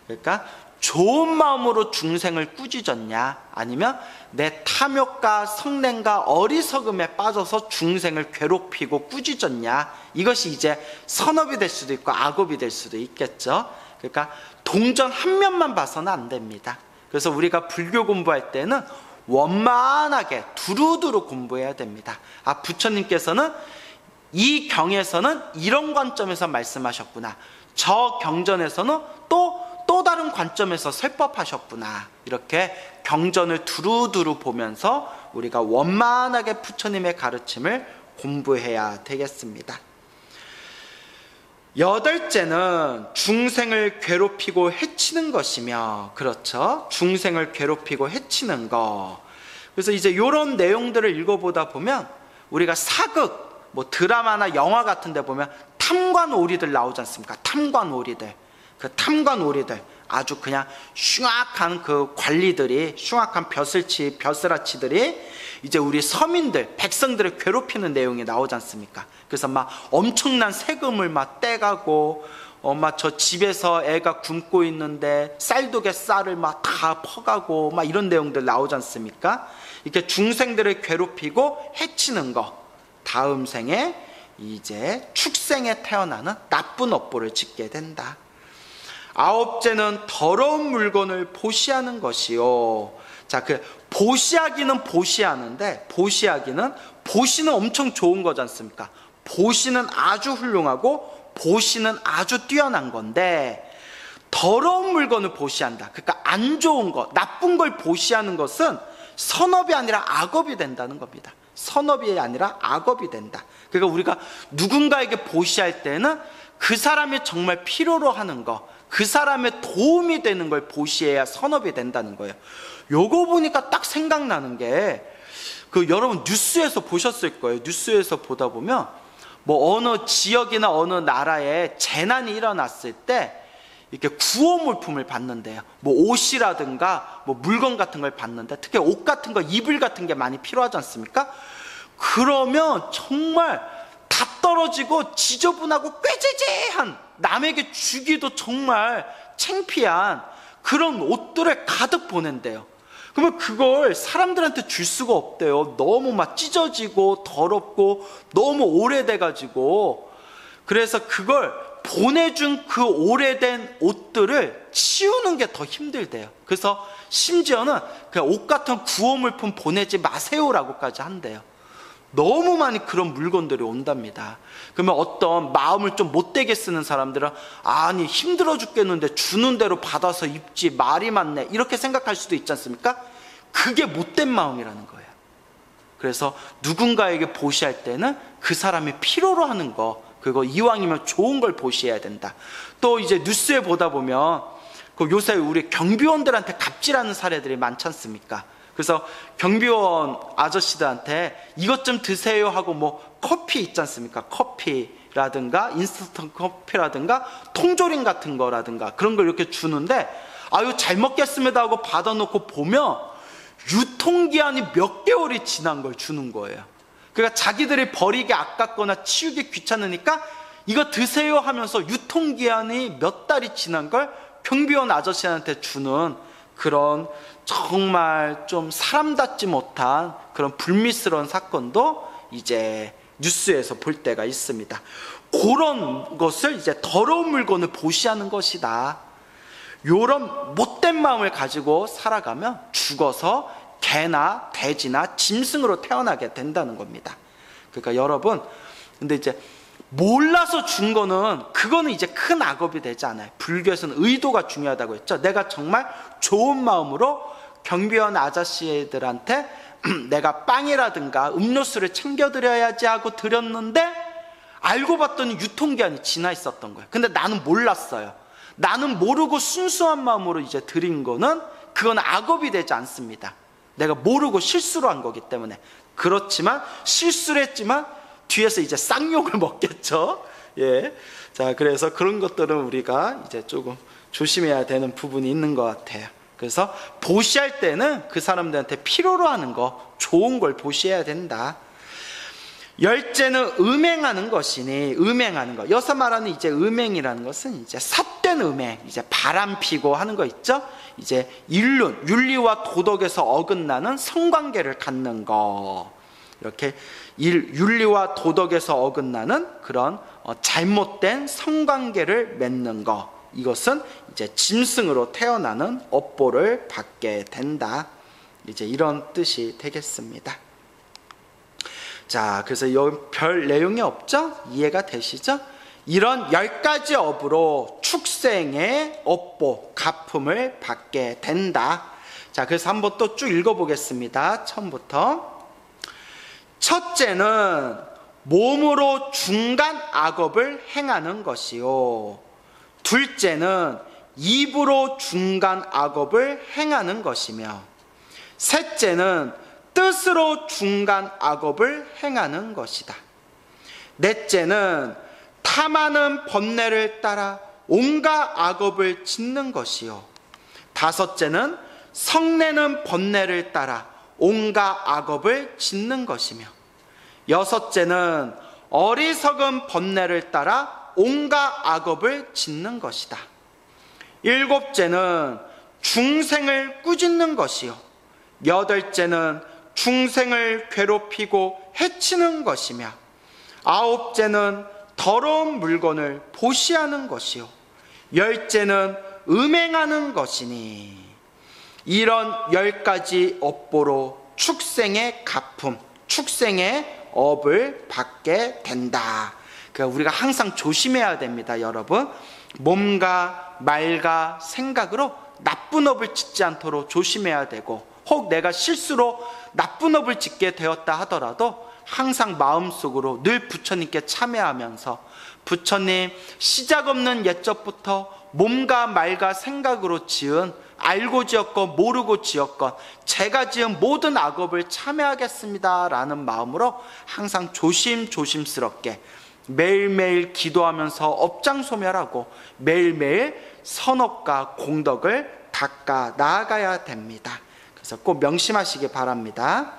A: 그러니까 좋은 마음으로 중생을 꾸짖었냐, 아니면 내 탐욕과 성냄과 어리석음에 빠져서 중생을 괴롭히고 꾸짖었냐, 이것이 이제 선업이 될 수도 있고 악업이 될 수도 있겠죠. 그러니까 동전 한 면만 봐서는 안 됩니다. 그래서 우리가 불교 공부할 때는 원만하게 두루두루 공부해야 됩니다. 부처님께서는 이 경에서는 이런 관점에서 말씀하셨구나, 저 경전에서는 또 다른 관점에서 설법하셨구나, 이렇게 경전을 두루두루 보면서 우리가 원만하게 부처님의 가르침을 공부해야 되겠습니다. 8째는 중생을 괴롭히고 해치는 것이며, 그렇죠, 중생을 괴롭히고 해치는 것. 그래서 이제 이런 내용들을 읽어보다 보면 우리가 사극, 드라마나 영화 같은 데 보면 탐관오리들 나오지 않습니까? 탐관오리들. 그 탐관오리들, 아주 그냥 흉악한 그 관리들이, 흉악한 벼슬아치들이 이제 우리 서민들, 백성들을 괴롭히는 내용이 나오지 않습니까? 그래서 막 엄청난 세금을 막 떼가고, 저 집에서 애가 굶고 있는데 쌀독에 쌀을 막 다 퍼가고, 막 이런 내용들 나오지 않습니까? 이렇게 중생들을 괴롭히고 해치는 것, 다음 생에 이제 축생에 태어나는 나쁜 업보를 짓게 된다. 9째는 더러운 물건을 보시하는 것이요. 자, 그 보시하기는 보시하는데, 보시하기는 보시는 엄청 좋은 거지 않습니까? 보시는 아주 훌륭하고 보시는 아주 뛰어난 건데, 더러운 물건을 보시한다. 그러니까 안 좋은 것, 나쁜 걸 보시하는 것은 선업이 아니라 악업이 된다는 겁니다. 선업이 아니라 악업이 된다. 그러니까 우리가 누군가에게 보시할 때는 그 사람이 정말 필요로 하는 거, 그 사람의 도움이 되는 걸 보시해야 선업이 된다는 거예요. 요거 보니까 딱 생각나는 게, 여러분 뉴스에서 보셨을 거예요. 뉴스에서 보다 보면 뭐 어느 지역이나 어느 나라에 재난이 일어났을 때 이렇게 구호 물품을 받는데요. 뭐 옷이라든가 뭐 물건 같은 걸 받는데, 특히 옷 같은 거, 이불 같은 게 많이 필요하지 않습니까? 그러면 정말 다 떨어지고 지저분하고 꾀죄죄한, 남에게 주기도 정말 창피한 그런 옷들을 가득 보낸대요. 그러면 그걸 사람들한테 줄 수가 없대요. 너무 막 찢어지고 더럽고 너무 오래돼가지고. 그래서 그걸 보내준 그 오래된 옷들을 치우는 게 더 힘들대요. 그래서 심지어는 그냥 옷 같은 구호물품 보내지 마세요라고까지 한대요. 너무 많이 그런 물건들이 온답니다. 그러면 어떤 마음을 좀 못되게 쓰는 사람들은, 아니 힘들어 죽겠는데 주는 대로 받아서 입지, 말이 많네, 이렇게 생각할 수도 있지 않습니까? 그게 못된 마음이라는 거예요. 그래서 누군가에게 보시할 때는 그 사람이 필요로 하는 거, 그거 이왕이면 좋은 걸 보시해야 된다. 또 이제 뉴스에 보다 보면 요새 우리 경비원들한테 갑질하는 사례들이 많지 않습니까? 그래서 경비원 아저씨들한테 이것 좀 드세요 하고 뭐 커피 있지 않습니까? 커피라든가 인스턴트 커피라든가 통조림 같은 거라든가 그런 걸 이렇게 주는데, 아유 잘 먹겠습니다 하고 받아놓고 보면 유통기한이 몇 개월이 지난 걸 주는 거예요. 그러니까 자기들이 버리기 아깝거나 치우기 귀찮으니까 이거 드세요 하면서 유통기한이 몇 달이 지난 걸 경비원 아저씨한테 주는, 그런 정말 좀 사람답지 못한 그런 불미스러운 사건도 이제 뉴스에서 볼 때가 있습니다. 그런 것을 이제 더러운 물건을 보시하는 것이다. 이런 못된 마음을 가지고 살아가면 죽어서 개나 돼지나 짐승으로 태어나게 된다는 겁니다. 그러니까 여러분, 근데 이제 몰라서 준 거는, 그거는 이제 큰 악업이 되지 않아요. 불교에서는 의도가 중요하다고 했죠. 내가 정말 좋은 마음으로 경비원 아저씨들한테 내가 빵이라든가 음료수를 챙겨드려야지 하고 드렸는데, 알고 봤더니 유통기한이 지나 있었던 거예요. 근데 나는 몰랐어요. 나는 모르고 순수한 마음으로 이제 드린 거는, 그건 악업이 되지 않습니다. 내가 모르고 실수로 한 거기 때문에. 그렇지만 실수를 했지만 뒤에서 이제 쌍욕을 먹겠죠. 예. 자, 그래서 그런 것들은 우리가 이제 조금 조심해야 되는 부분이 있는 것 같아요. 그래서 보시할 때는 그 사람들한테 필요로 하는 거, 좋은 걸 보시해야 된다. 열째는 음행하는 것이니, 음행하는 것. 여기서 말하는 이제 음행이라는 것은 이제 삿된 음행, 이제 바람 피고 하는 거 있죠? 이제 윤리와 도덕에서 어긋나는 성관계를 갖는 거. 이렇게 윤리와 도덕에서 어긋나는 그런 잘못된 성관계를 맺는 거. 이것은 이제 짐승으로 태어나는 업보를 받게 된다. 이제 이런 뜻이 되겠습니다. 자, 그래서 여기 별 내용이 없죠? 이해가 되시죠? 이런 10가지 업으로 축생의 업보, 가품을 받게 된다. 자, 그래서 한번 또 쭉 읽어보겠습니다. 처음부터. 첫째는 몸으로 중간 악업을 행하는 것이요. 둘째는 입으로 중간 악업을 행하는 것이며, 셋째는 뜻으로 중간 악업을 행하는 것이다. 넷째는 탐하는 번뇌를 따라 온갖 악업을 짓는 것이요. 다섯째는 성내는 번뇌를 따라 온갖 악업을 짓는 것이며, 여섯째는 어리석은 번뇌를 따라 온갖 악업을 짓는 것이다. 일곱째는 중생을 꾸짖는 것이요. 여덟째는 중생을 괴롭히고 해치는 것이며, 아홉째는 더러운 물건을 보시하는 것이요. 열째는 음행하는 것이니, 이런 10가지 업보로 축생의 가품, 축생의 업을 받게 된다. 그러니까 우리가 항상 조심해야 됩니다, 여러분. 몸과 말과 생각으로 나쁜 업을 짓지 않도록 조심해야 되고, 혹 내가 실수로 나쁜 업을 짓게 되었다 하더라도 항상 마음속으로 늘 부처님께 참회하면서, 부처님, 시작 없는 옛적부터 몸과 말과 생각으로 지은, 알고 지었건 모르고 지었건 제가 지은 모든 악업을 참회하겠습니다 라는 마음으로 항상 조심스럽게 매일매일 기도하면서 업장소멸하고 매일매일 선업과 공덕을 닦아 나아가야 됩니다. 그래서 꼭 명심하시기 바랍니다.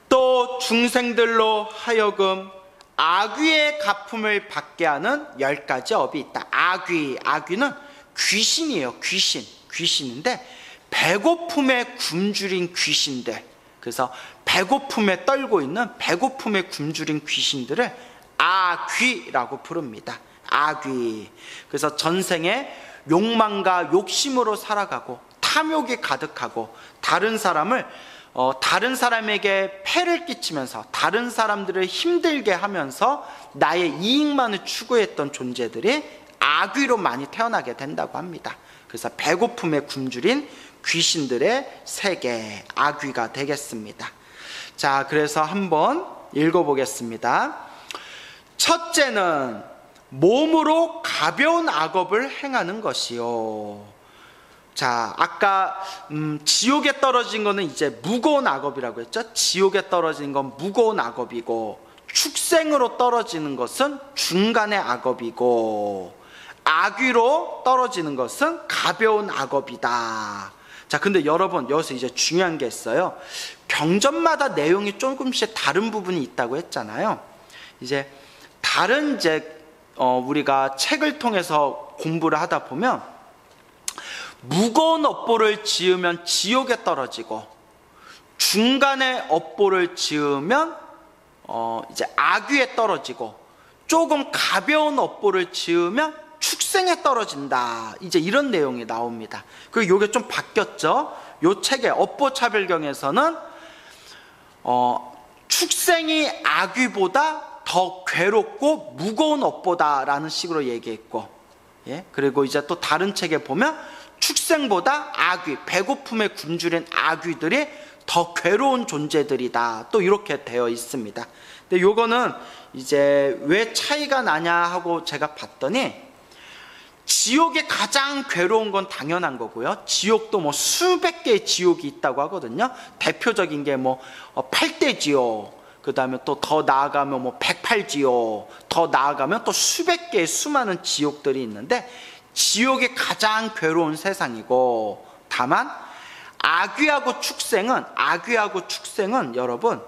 A: 또 중생들로 하여금 악귀의 가품을 받게 하는 10가지 업이 있다. 악귀는 귀신이에요. 귀신인데 배고픔에 굶주린 귀신들, 그래서 배고픔에 떨고 있는 배고픔에 굶주린 귀신들을 악귀라고 부릅니다. 악귀. 그래서 전생에 욕망과 욕심으로 살아가고 탐욕이 가득하고 다른 사람에게 폐를 끼치면서 다른 사람들을 힘들게 하면서 나의 이익만을 추구했던 존재들이 악귀로 많이 태어나게 된다고 합니다. 그래서 배고픔에 굶주린 귀신들의 세계, 악귀가 되겠습니다. 자, 그래서 한번 읽어보겠습니다. 첫째는 몸으로 가벼운 악업을 행하는 것이요. 자, 아까 지옥에 떨어진 거는 이제 무거운 악업이라고 했죠. 지옥에 떨어진 건 무거운 악업이고, 축생으로 떨어지는 것은 중간의 악업이고, 악귀로 떨어지는 것은 가벼운 악업이다. 자, 근데 여러분, 여기서 이제 중요한 게 있어요. 경전마다 내용이 조금씩 다른 부분이 있다고 했잖아요. 이제 다른 우리가 책을 통해서 공부를 하다 보면 무거운 업보를 지으면 지옥에 떨어지고, 중간에 업보를 지으면 이제 악귀에 떨어지고, 조금 가벼운 업보를 지으면 축생에 떨어진다. 이제 이런 내용이 나옵니다. 그리고 이게 좀 바뀌었죠. 이 책의 업보차별경에서는 축생이 악귀보다 더 괴롭고 무거운 업보다라는 식으로 얘기했고, 예? 그리고 이제 또 다른 책에 보면 축생보다 악귀, 배고픔에 굶주린 악귀들이 더 괴로운 존재들이다. 또 이렇게 되어 있습니다. 근데 요거는 이제 왜 차이가 나냐 하고 제가 봤더니, 지옥에 가장 괴로운 건 당연한 거고요. 지옥도 뭐 수백 개의 지옥이 있다고 하거든요. 대표적인 게 뭐 8대 지옥, 그 다음에 또 더 나아가면 뭐 108지옥, 더 나아가면 또 수백 개의 수많은 지옥들이 있는데, 지옥이 가장 괴로운 세상이고, 다만 악귀하고 축생은 여러분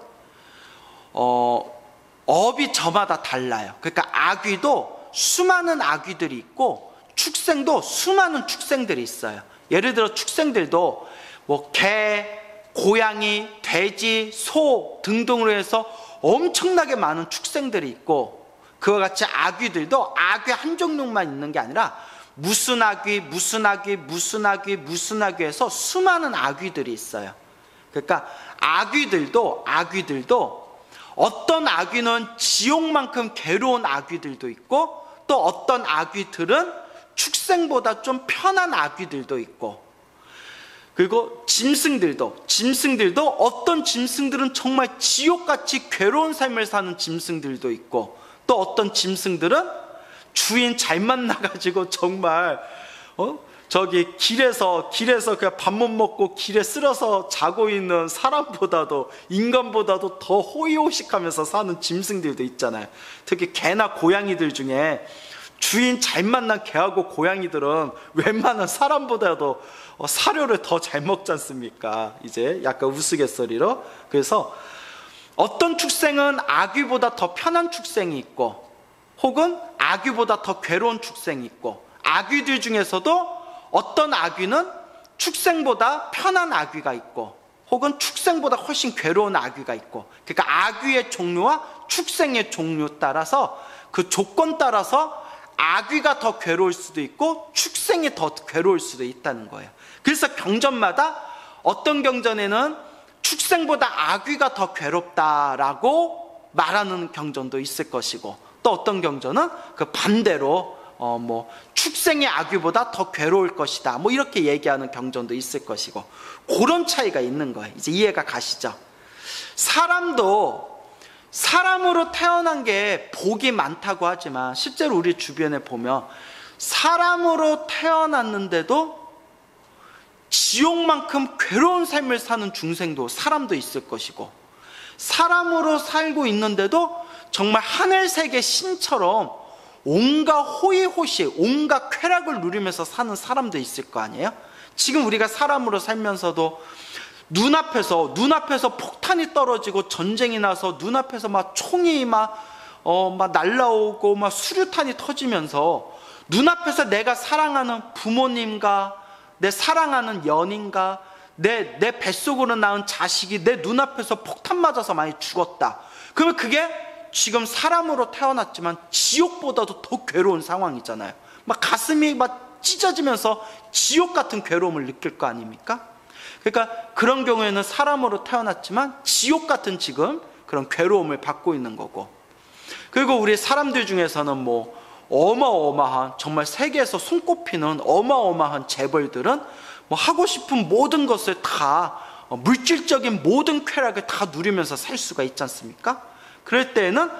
A: 업이 저마다 달라요. 그러니까 악귀도 수많은 악귀들이 있고, 축생도 수많은 축생들이 있어요. 예를 들어 축생들도 뭐 개, 고양이, 돼지, 소 등등으로 해서 엄청나게 많은 축생들이 있고, 그와 같이 악귀들도 악귀 한 종류만 있는 게 아니라 무슨 악귀 해서 수많은 악귀들이 있어요. 그러니까 악귀들도 어떤 악귀는 지옥만큼 괴로운 악귀들도 있고, 또 어떤 악귀들은 축생보다 좀 편한 악귀들도 있고, 그리고 짐승들도 어떤 짐승들은 정말 지옥같이 괴로운 삶을 사는 짐승들도 있고, 또 어떤 짐승들은 주인 잘 만나가지고 정말 저기 길에서 그냥 밥 못 먹고 길에 쓸어서 자고 있는 사람보다도, 인간보다도 더 호의호식하면서 사는 짐승들도 있잖아요. 특히 개나 고양이들 중에 주인 잘 만난 개하고 고양이들은 웬만한 사람보다도 사료를 더 잘 먹지 않습니까? 이제 약간 우스갯소리로. 그래서 어떤 축생은 악귀보다 더 편한 축생이 있고, 혹은 악귀보다 더 괴로운 축생이 있고, 악귀들 중에서도 어떤 악귀는 축생보다 편한 악귀가 있고, 혹은 축생보다 훨씬 괴로운 악귀가 있고, 그러니까 악귀의 종류와 축생의 종류 따라서, 그 조건 따라서 악귀가 더 괴로울 수도 있고 축생이 더 괴로울 수도 있다는 거예요. 그래서 경전마다 어떤 경전에는 축생보다 아귀가 더 괴롭다라고 말하는 경전도 있을 것이고, 또 어떤 경전은 그 반대로 축생이 아귀보다 더 괴로울 것이다, 이렇게 얘기하는 경전도 있을 것이고, 그런 차이가 있는 거예요. 이제 이해가 가시죠? 사람도 사람으로 태어난 게 복이 많다고 하지만, 실제로 우리 주변에 보면 사람으로 태어났는데도 지옥만큼 괴로운 삶을 사는 중생도, 사람도 있을 것이고, 사람으로 살고 있는데도 정말 하늘세계 신처럼 온갖 호의호시, 온갖 쾌락을 누리면서 사는 사람도 있을 거 아니에요? 지금 우리가 사람으로 살면서도 눈앞에서 폭탄이 떨어지고 전쟁이 나서 눈앞에서 막 총이 막 날라오고 막 수류탄이 터지면서 눈앞에서 내가 사랑하는 부모님과 내 사랑하는 연인과 내 뱃속으로 낳은 자식이 내 눈앞에서 폭탄 맞아서 많이 죽었다. 그러면 그게 지금 사람으로 태어났지만 지옥보다도 더 괴로운 상황이잖아요. 막 가슴이 막 찢어지면서 지옥 같은 괴로움을 느낄 거 아닙니까? 그러니까 그런 경우에는 사람으로 태어났지만 지옥 같은 지금 그런 괴로움을 받고 있는 거고, 그리고 우리 사람들 중에서는 어마어마한, 정말 세계에서 손꼽히는 어마어마한 재벌들은 하고 싶은 모든 것을 다, 물질적인 모든 쾌락을 다 누리면서 살 수가 있지 않습니까? 그럴 때에는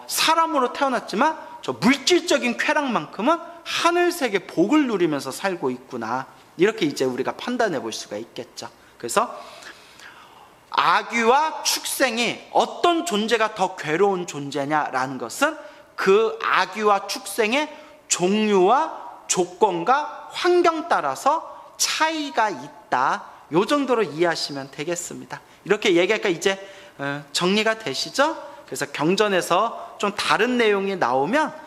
A: 사람으로 태어났지만 저 물질적인 쾌락만큼은 하늘세계 복을 누리면서 살고 있구나, 이렇게 이제 우리가 판단해 볼 수가 있겠죠. 그래서 아귀와 축생이 어떤 존재가 더 괴로운 존재냐라는 것은 그 아귀와 축생의 종류와 조건과 환경 따라서 차이가 있다, 요 정도로 이해하시면 되겠습니다. 이렇게 얘기하니까 이제 정리가 되시죠? 그래서 경전에서 좀 다른 내용이 나오면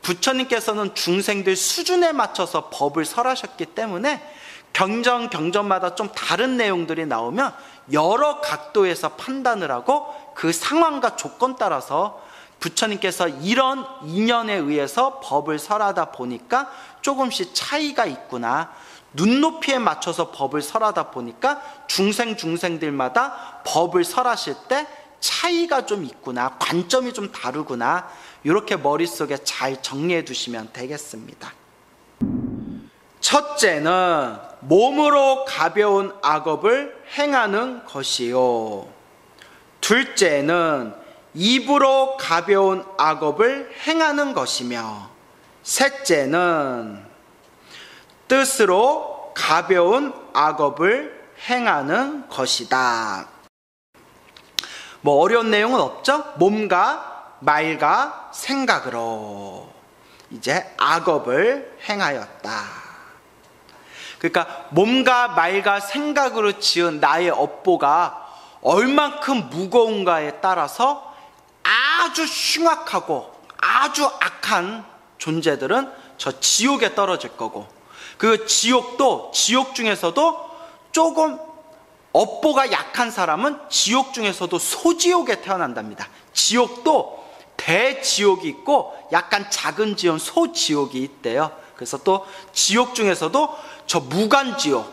A: 부처님께서는 중생들 수준에 맞춰서 법을 설하셨기 때문에 경전마다 좀 다른 내용들이 나오면 여러 각도에서 판단을 하고 그 상황과 조건 따라서 부처님께서 이런 인연에 의해서 법을 설하다 보니까 조금씩 차이가 있구나, 눈높이에 맞춰서 법을 설하다 보니까 중생들마다 법을 설하실 때 차이가 좀 있구나, 관점이 좀 다르구나, 이렇게 머릿속에 잘 정리해 두시면 되겠습니다. 첫째는 몸으로 가벼운 악업을 행하는 것이요, 둘째는 입으로 가벼운 악업을 행하는 것이며, 셋째는 뜻으로 가벼운 악업을 행하는 것이다. 어려운 내용은 없죠? 몸과 말과 생각으로 이제 악업을 행하였다. 그러니까 몸과 말과 생각으로 지은 나의 업보가 얼만큼 무거운가에 따라서 아주 흉악하고 아주 악한 존재들은 저 지옥에 떨어질 거고, 그 지옥도, 지옥 중에서도 조금 업보가 약한 사람은 지옥 중에서도 소지옥에 태어난답니다. 지옥도 대지옥이 있고 약간 작은 지옥, 소지옥이 있대요. 그래서 또 지옥 중에서도 저 무간지옥,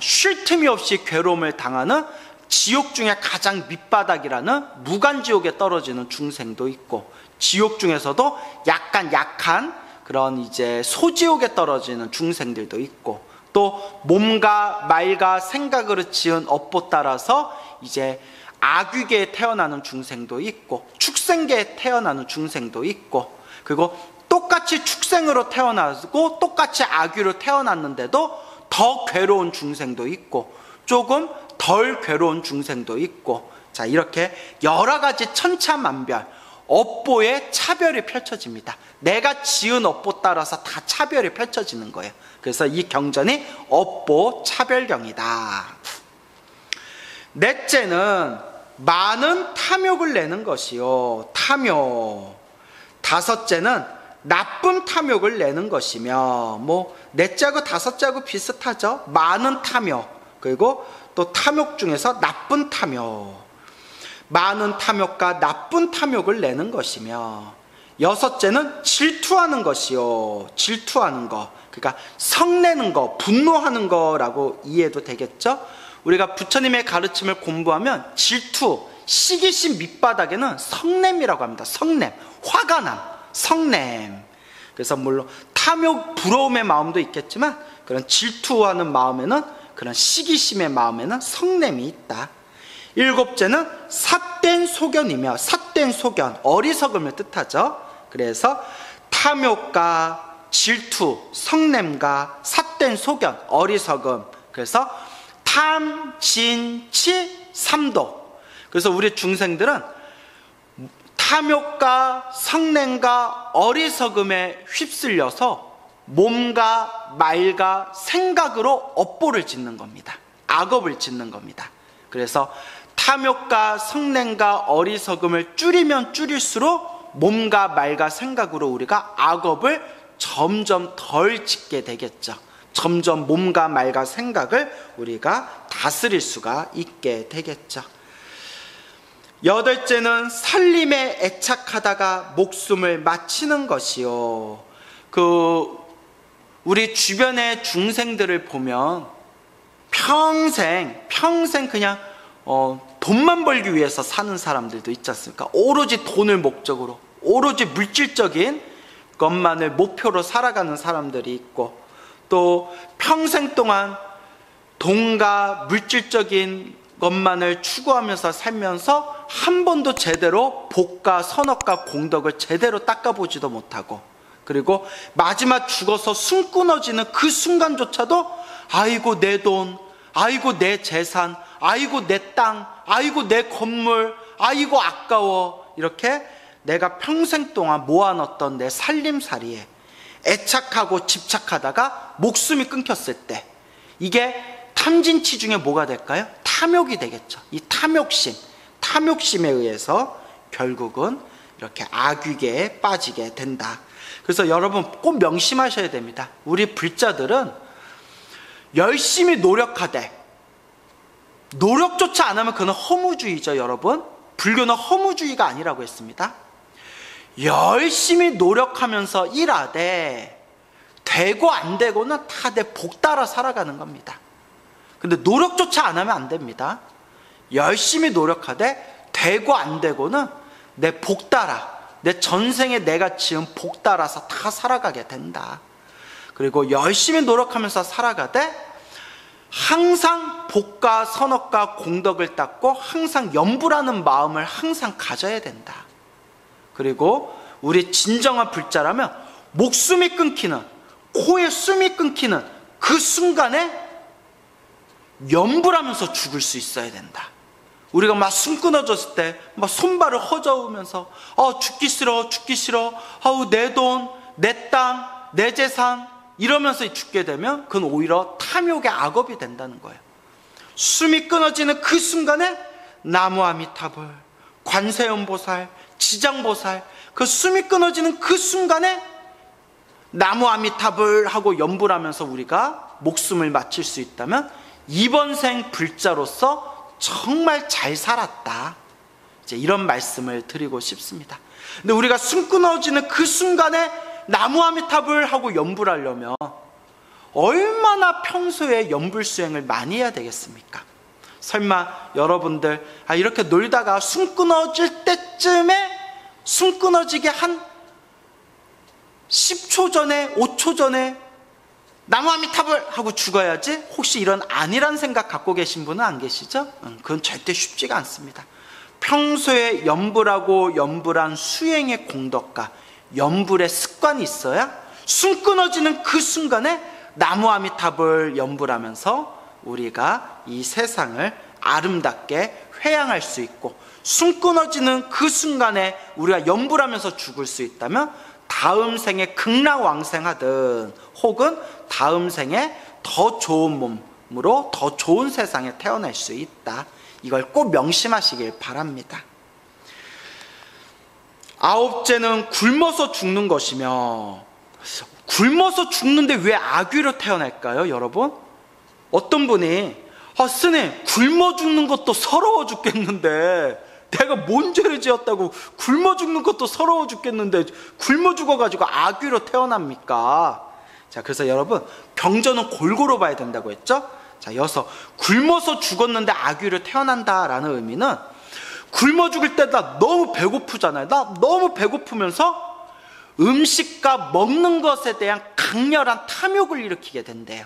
A: 쉴 틈이 없이 괴로움을 당하는 지옥 중에 가장 밑바닥이라는 무간지옥에 떨어지는 중생도 있고, 지옥 중에서도 약간 약한 그런 이제 소지옥에 떨어지는 중생들도 있고, 또 몸과 말과 생각으로 지은 업보 따라서 이제 아귀계에 태어나는 중생도 있고, 축생계에 태어나는 중생도 있고, 그리고 똑같이 축생으로 태어나고 똑같이 아귀로 태어났는데도 더 괴로운 중생도 있고, 조금 덜 괴로운 중생도 있고, 자, 이렇게 여러 가지 천차만별 업보의 차별이 펼쳐집니다. 내가 지은 업보 따라서 다 차별이 펼쳐지는 거예요. 그래서 이 경전이 업보 차별경이다. 넷째는 많은 탐욕을 내는 것이요, 탐욕. 다섯째는 나쁜 탐욕을 내는 것이며, 넷째하고 다섯째하고 비슷하죠. 많은 탐욕, 그리고 또 탐욕 중에서 나쁜 탐욕, 많은 탐욕과 나쁜 탐욕을 내는 것이며, 여섯째는 질투하는 것이요, 질투하는 거. 그러니까 성내는 거, 분노하는 거라고 이해도 되겠죠. 우리가 부처님의 가르침을 공부하면 질투, 시기심 밑바닥에는 성냄이라고 합니다. 성냄, 화가 남, 성냄. 그래서 물론 탐욕, 부러움의 마음도 있겠지만 그런 질투하는 마음에는, 그런 시기심의 마음에는 성냄이 있다. 일곱째는 삿된 소견이며, 삿된 소견, 어리석음을 뜻하죠. 그래서 탐욕과 질투, 성냄과 삿된 소견, 어리석음. 그래서 탐, 진, 치, 삼도. 그래서 우리 중생들은 탐욕과 성냄과 어리석음에 휩쓸려서 몸과 말과 생각으로 업보를 짓는 겁니다. 악업을 짓는 겁니다. 그래서 탐욕과 성냄과 어리석음을 줄이면 줄일수록 몸과 말과 생각으로 우리가 악업을 점점 덜 짓게 되겠죠. 점점 몸과 말과 생각을 우리가 다스릴 수가 있게 되겠죠. 여덟째는 살림에 애착하다가 목숨을 마치는 것이요. 우리 주변의 중생들을 보면 평생 그냥 돈만 벌기 위해서 사는 사람들도 있지 않습니까? 오로지 돈을 목적으로, 오로지 물질적인 것만을 목표로 살아가는 사람들이 있고, 또 평생 동안 돈과 물질적인 것만을 추구하면서 살면서 한 번도 제대로 복과 선업과 공덕을 제대로 닦아보지도 못하고, 그리고 마지막 죽어서 숨 끊어지는 그 순간조차도 아이고 내 돈, 아이고 내 재산, 아이고 내 땅, 아이고 내 건물, 아이고 아까워, 이렇게 내가 평생 동안 모아놨던 내 살림살이에 애착하고 집착하다가 목숨이 끊겼을 때, 이게 탐진치 중에 뭐가 될까요? 탐욕이 되겠죠. 이 탐욕심에 의해서 결국은 이렇게 악귀계에 빠지게 된다. 그래서 여러분 꼭 명심하셔야 됩니다. 우리 불자들은 열심히 노력하되 노력조차 안 하면 그건 허무주의죠. 여러분, 불교는 허무주의가 아니라고 했습니다. 열심히 노력하면서 일하되 되고 안 되고는 다 내 복 따라 살아가는 겁니다. 근데 노력조차 안 하면 안 됩니다. 열심히 노력하되 되고 안 되고는 내 복 따라, 내 전생에 내가 지은 복 따라서 다 살아가게 된다. 그리고 열심히 노력하면서 살아가되 항상 복과 선업과 공덕을 닦고 항상 염불하는 마음을 항상 가져야 된다. 그리고 우리 진정한 불자라면 목숨이 끊기는, 코에 숨이 끊기는 그 순간에 염불하면서 죽을 수 있어야 된다. 우리가 막 숨 끊어졌을 때 막 손발을 허저으면서 죽기 싫어, 아우 내 돈, 내 땅, 내 재산 이러면서 죽게 되면 그건 오히려 탐욕의 악업이 된다는 거예요. 숨이 끊어지는 그 순간에 나무아미타불, 관세음보살, 지장보살, 그 숨이 끊어지는 그 순간에 나무아미타불 하고 염불하면서 우리가 목숨을 마칠 수 있다면 이번 생 불자로서 정말 잘 살았다, 이제 이런 말씀을 드리고 싶습니다. 근데 우리가 숨 끊어지는 그 순간에 나무아미타불 하고 염불하려면 얼마나 평소에 염불 수행을 많이 해야 되겠습니까? 설마 여러분들 이렇게 놀다가 숨 끊어질 때쯤에 숨 끊어지게 한 10초 전에 5초 전에 나무아미타불 하고 죽어야지, 혹시 이런 아니란 생각 갖고 계신 분은 안 계시죠? 그건 절대 쉽지가 않습니다. 평소에 염불하고 염불한 수행의 공덕과 염불의 습관이 있어야 숨 끊어지는 그 순간에 나무아미타불 염불하면서 우리가 이 세상을 아름답게 회양할 수 있고, 숨 끊어지는 그 순간에 우리가 염불하면서 죽을 수 있다면 다음 생에 극락왕생하든 혹은 다음 생에 더 좋은 몸으로 더 좋은 세상에 태어날 수 있다. 이걸 꼭 명심하시길 바랍니다. 아홉째는 굶어서 죽는 것이며, 굶어서 죽는데 왜 악귀로 태어날까요, 여러분? 어떤 분이 스님, 굶어 죽는 것도 서러워 죽겠는데 내가 뭔 죄를 지었다고 굶어 죽는 것도 서러워 죽겠는데 굶어 죽어가지고 악귀로 태어납니까? 자, 그래서 여러분, 경전은 골고루 봐야 된다고 했죠? 자, 여기서 굶어서 죽었는데 아귀로 태어난다라는 의미는 굶어 죽을 때 나 너무 배고프잖아요. 나 너무 배고프면서 음식과 먹는 것에 대한 강렬한 탐욕을 일으키게 된대요.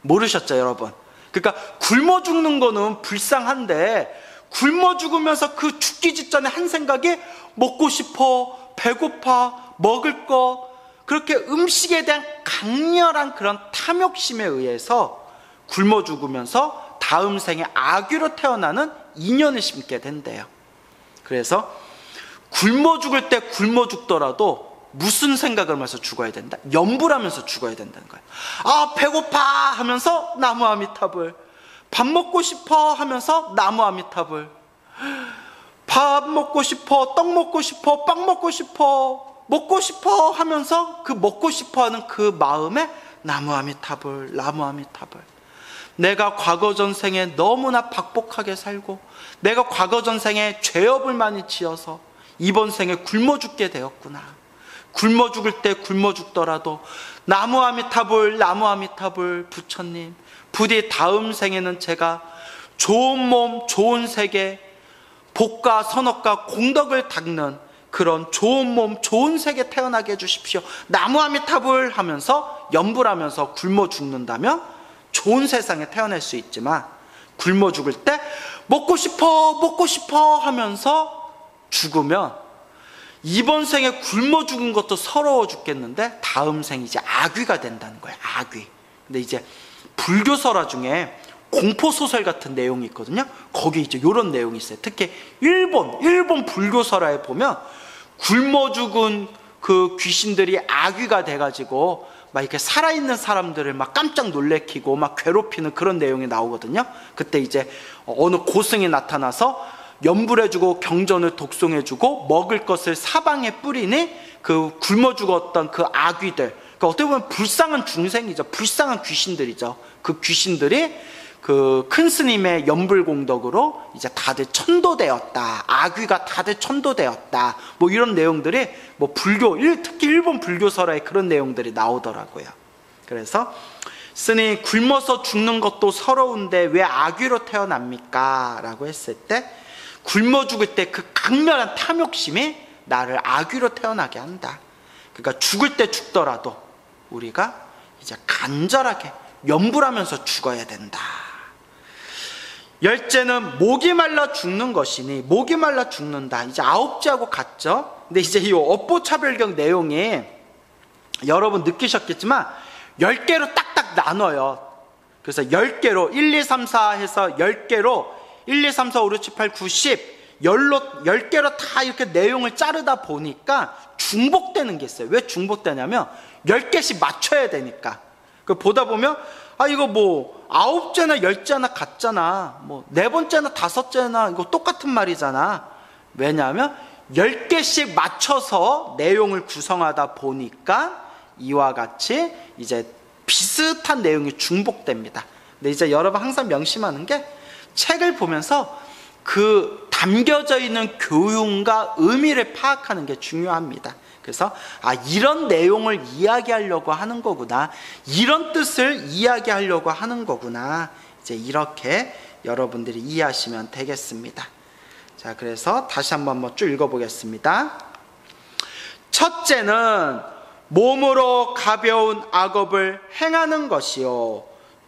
A: 모르셨죠, 여러분? 그러니까 굶어 죽는 거는 불쌍한데 굶어 죽으면서 그 죽기 직전에 한 생각이 먹고 싶어, 배고파, 먹을 거, 그렇게 음식에 대한 강렬한 그런 탐욕심에 의해서 굶어 죽으면서 다음 생에 아귀로 태어나는 인연을 심게 된대요. 그래서 굶어 죽을 때 굶어 죽더라도 무슨 생각을 하면서 죽어야 된다? 염불하면서 죽어야 된다는 거예요. 아, 배고파 하면서 나무 아미타불. 밥 먹고 싶어 하면서 나무 아미타불. 밥 먹고 싶어, 떡 먹고 싶어, 빵 먹고 싶어 하면서 그 먹고 싶어 하는 그 마음에 나무 아미타불, 나무 아미타불. 내가 과거 전생에 너무나 박복하게 살고 내가 과거 전생에 죄업을 많이 지어서 이번 생에 굶어 죽게 되었구나. 굶어 죽을 때 굶어 죽더라도 나무 아미타불, 나무 아미타불. 부처님, 부디 다음 생에는 제가 좋은 몸, 좋은 세계, 복과 선업과 공덕을 닦는 그런 좋은 몸, 좋은 세계 태어나게 해주십시오. 나무 아미타불 하면서 염불하면서 굶어 죽는다면 좋은 세상에 태어날 수 있지만 굶어 죽을 때 먹고 싶어 하면서 죽으면 이번 생에 굶어 죽은 것도 서러워 죽겠는데 다음 생이 이제 아귀가 된다는 거예요. 아귀. 근데 이제 불교설화 중에 공포소설 같은 내용이 있거든요. 거기 이제 이런 내용이 있어요. 특히 일본 불교설화에 보면 굶어 죽은 그 귀신들이 아귀가 돼가지고 막 이렇게 살아있는 사람들을 막 깜짝 놀래키고 막 괴롭히는 그런 내용이 나오거든요. 그때 이제 어느 고승이 나타나서 염불해주고 경전을 독송해주고 먹을 것을 사방에 뿌리니 그 굶어 죽었던 그 아귀들, 그러니까 어떻게 보면 불쌍한 중생이죠. 불쌍한 귀신들이죠. 그 귀신들이 그 큰 스님의 염불공덕으로 이제 다들 천도되었다. 아귀가 다들 천도되었다. 뭐 이런 내용들이 뭐 불교, 특히 일본 불교설화에 그런 내용들이 나오더라고요. 그래서 스님, 굶어서 죽는 것도 서러운데 왜 아귀로 태어납니까? 라고 했을 때 굶어 죽을 때 그 강렬한 탐욕심이 나를 아귀로 태어나게 한다. 그러니까 죽을 때 죽더라도 우리가 이제 간절하게 염불하면서 죽어야 된다. 열째는 목이 말라 죽는 것이니, 목이 말라 죽는다. 이제 아홉째하고 같죠? 근데 이제 이 업보차별경 내용이 여러분 느끼셨겠지만 10개로 딱딱 나눠요. 그래서 10개로 1, 2, 3, 4 해서 10개로 1, 2, 3, 4, 5, 6, 7, 8, 9, 10 10개로 다 이렇게 내용을 자르다 보니까 중복되는 게 있어요. 왜 중복되냐면 10개씩 맞춰야 되니까. 그 보다 보면 아, 이거 뭐 9째나 10째나 같잖아, 뭐 4번째나 5째나 이거 똑같은 말이잖아. 왜냐하면 10개씩 맞춰서 내용을 구성하다 보니까 이와 같이 이제 비슷한 내용이 중복됩니다. 근데 이제 여러분 항상 명심하는 게 책을 보면서 그 담겨져 있는 교훈과 의미를 파악하는 게 중요합니다. 그래서 아, 이런 내용을 이야기하려고 하는 거구나, 이런 뜻을 이야기하려고 하는 거구나, 이제 이렇게 여러분들이 이해하시면 되겠습니다. 자, 그래서 다시 한번 쭉 읽어보겠습니다. 첫째는 몸으로 가벼운 악업을 행하는 것이요,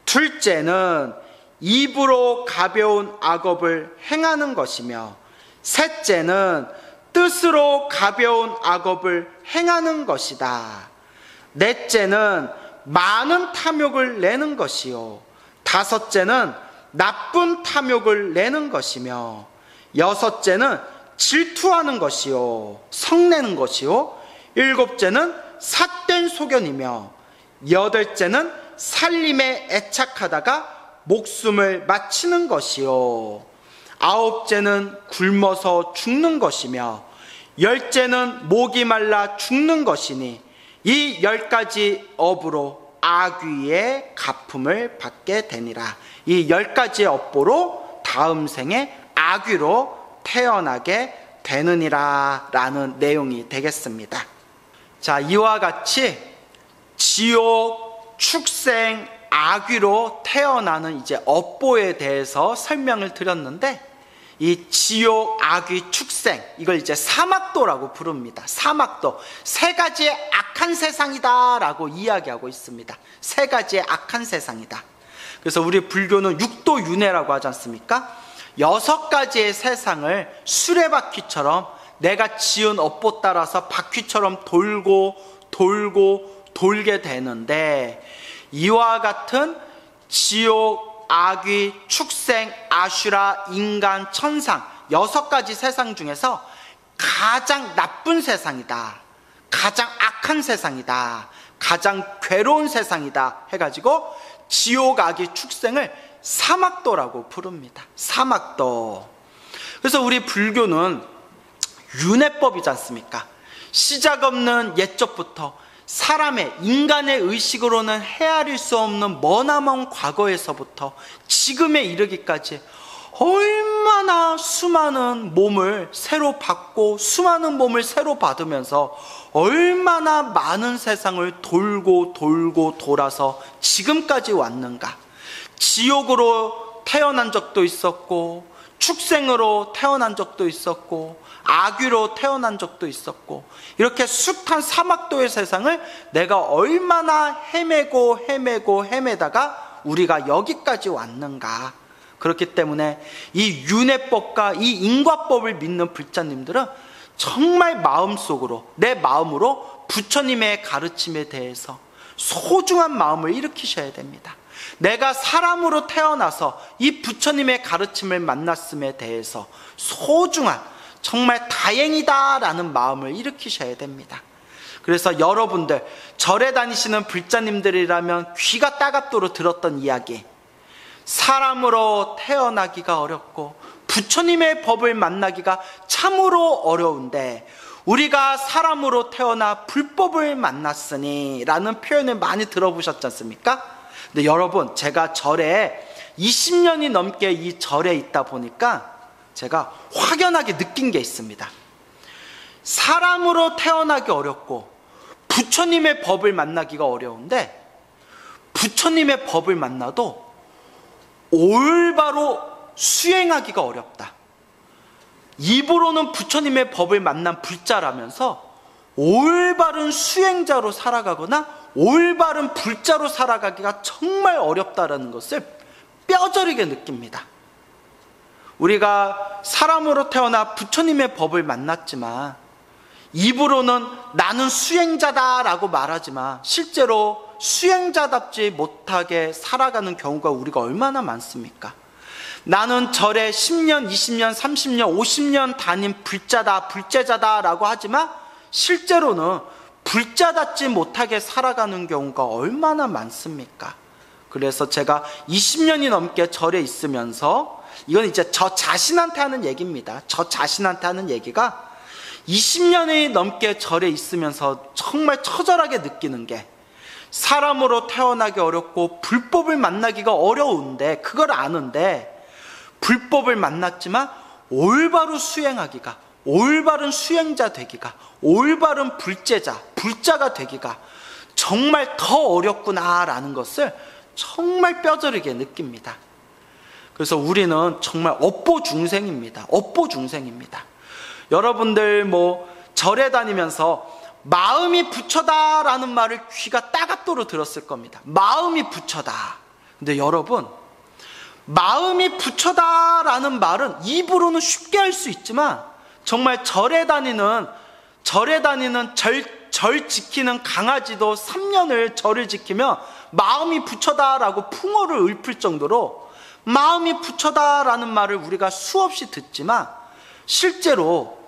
A: 둘째는 입으로 가벼운 악업을 행하는 것이며, 셋째는 뜻으로 가벼운 악업을 행하는 것이다. 넷째는 많은 탐욕을 내는 것이요, 다섯째는 나쁜 탐욕을 내는 것이며, 여섯째는 질투하는 것이요, 성내는 것이요, 일곱째는 삿된 소견이며, 여덟째는 살림에 애착하다가 목숨을 마치는 것이요, 아홉째는 굶어서 죽는 것이며, 열째는 목이 말라 죽는 것이니 이 10가지 업으로 아귀의 가품을 받게 되니라. 이 10가지의 업보로 다음 생에 아귀로 태어나게 되느니라 라는 내용이 되겠습니다. 자, 이와 같이 지옥, 축생, 아귀로 태어나는 이제 업보에 대해서 설명을 드렸는데, 이 지옥, 아귀, 축생, 이걸 이제 사막도라고 부릅니다. 사막도, 세 가지의 악한 세상이다 라고 이야기하고 있습니다. 세 가지의 악한 세상이다. 그래서 우리 불교는 육도윤회라고 하지 않습니까? 6가지의 세상을 수레바퀴처럼 내가 지은 업보 따라서 바퀴처럼 돌게 되는데, 이와 같은 지옥, 아귀, 축생, 아슈라, 인간, 천상 6가지 세상 중에서 가장 나쁜 세상이다, 가장 악한 세상이다, 가장 괴로운 세상이다 해가지고 지옥, 아귀, 축생을 사막도라고 부릅니다. 사막도. 그래서 우리 불교는 윤회법이지 않습니까? 시작 없는 옛적부터 사람의, 인간의 의식으로는 헤아릴 수 없는 머나먼 과거에서부터 지금에 이르기까지 얼마나 수많은 몸을 새로 받고 수많은 몸을 새로 받으면서 얼마나 많은 세상을 돌고 돌아서 지금까지 왔는가. 지옥으로 태어난 적도 있었고, 축생으로 태어난 적도 있었고, 아귀로 태어난 적도 있었고, 이렇게 숱한 사막도의 세상을 내가 얼마나 헤매다가 우리가 여기까지 왔는가. 그렇기 때문에 이 윤회법과 이 인과법을 믿는 불자님들은 정말 마음속으로, 내 마음으로 부처님의 가르침에 대해서 소중한 마음을 일으키셔야 됩니다. 내가 사람으로 태어나서 이 부처님의 가르침을 만났음에 대해서 소중한, 정말 다행이다라는 마음을 일으키셔야 됩니다. 그래서 여러분들, 절에 다니시는 불자님들이라면 귀가 따갑도록 들었던 이야기, 사람으로 태어나기가 어렵고 부처님의 법을 만나기가 참으로 어려운데 우리가 사람으로 태어나 불법을 만났으니 라는 표현을 많이 들어보셨지 않습니까? 근데 여러분, 제가 절에 20년이 넘게 이 절에 있다 보니까 제가 확연하게 느낀 게 있습니다. 사람으로 태어나기 어렵고 부처님의 법을 만나기가 어려운데, 부처님의 법을 만나도 올바로 수행하기가 어렵다. 입으로는 부처님의 법을 만난 불자라면서 올바른 수행자로 살아가거나 올바른 불자로 살아가기가 정말 어렵다라는 것을 뼈저리게 느낍니다. 우리가 사람으로 태어나 부처님의 법을 만났지만 입으로는 나는 수행자다라고 말하지만 실제로 수행자답지 못하게 살아가는 경우가 우리가 얼마나 많습니까? 나는 절에 10년, 20년, 30년, 50년 다닌 불자다, 불제자다라고 하지만 실제로는 불자답지 못하게 살아가는 경우가 얼마나 많습니까? 그래서 제가 20년이 넘게 절에 있으면서, 이건 이제 저 자신한테 하는 얘기입니다. 저 자신한테 하는 얘기가 20년이 넘게 절에 있으면서 정말 처절하게 느끼는 게, 사람으로 태어나기 어렵고 불법을 만나기가 어려운데, 그걸 아는데 불법을 만났지만 올바로 수행하기가, 올바른 수행자 되기가, 올바른 불제자, 불자가 되기가 정말 더 어렵구나라는 것을 정말 뼈저리게 느낍니다. 그래서 우리는 정말 업보 중생입니다. 업보 중생입니다. 여러분들 절에 다니면서 마음이 부처다라는 말을 귀가 따갑도록 들었을 겁니다. 마음이 부처다. 근데 여러분, 마음이 부처다라는 말은 입으로는 쉽게 할 수 있지만 정말 절에 다니는 절 지키는 강아지도 3년을 절을 지키며 마음이 부처다라고 풍어를 읊을 정도로 마음이 부처다라는 말을 우리가 수없이 듣지만 실제로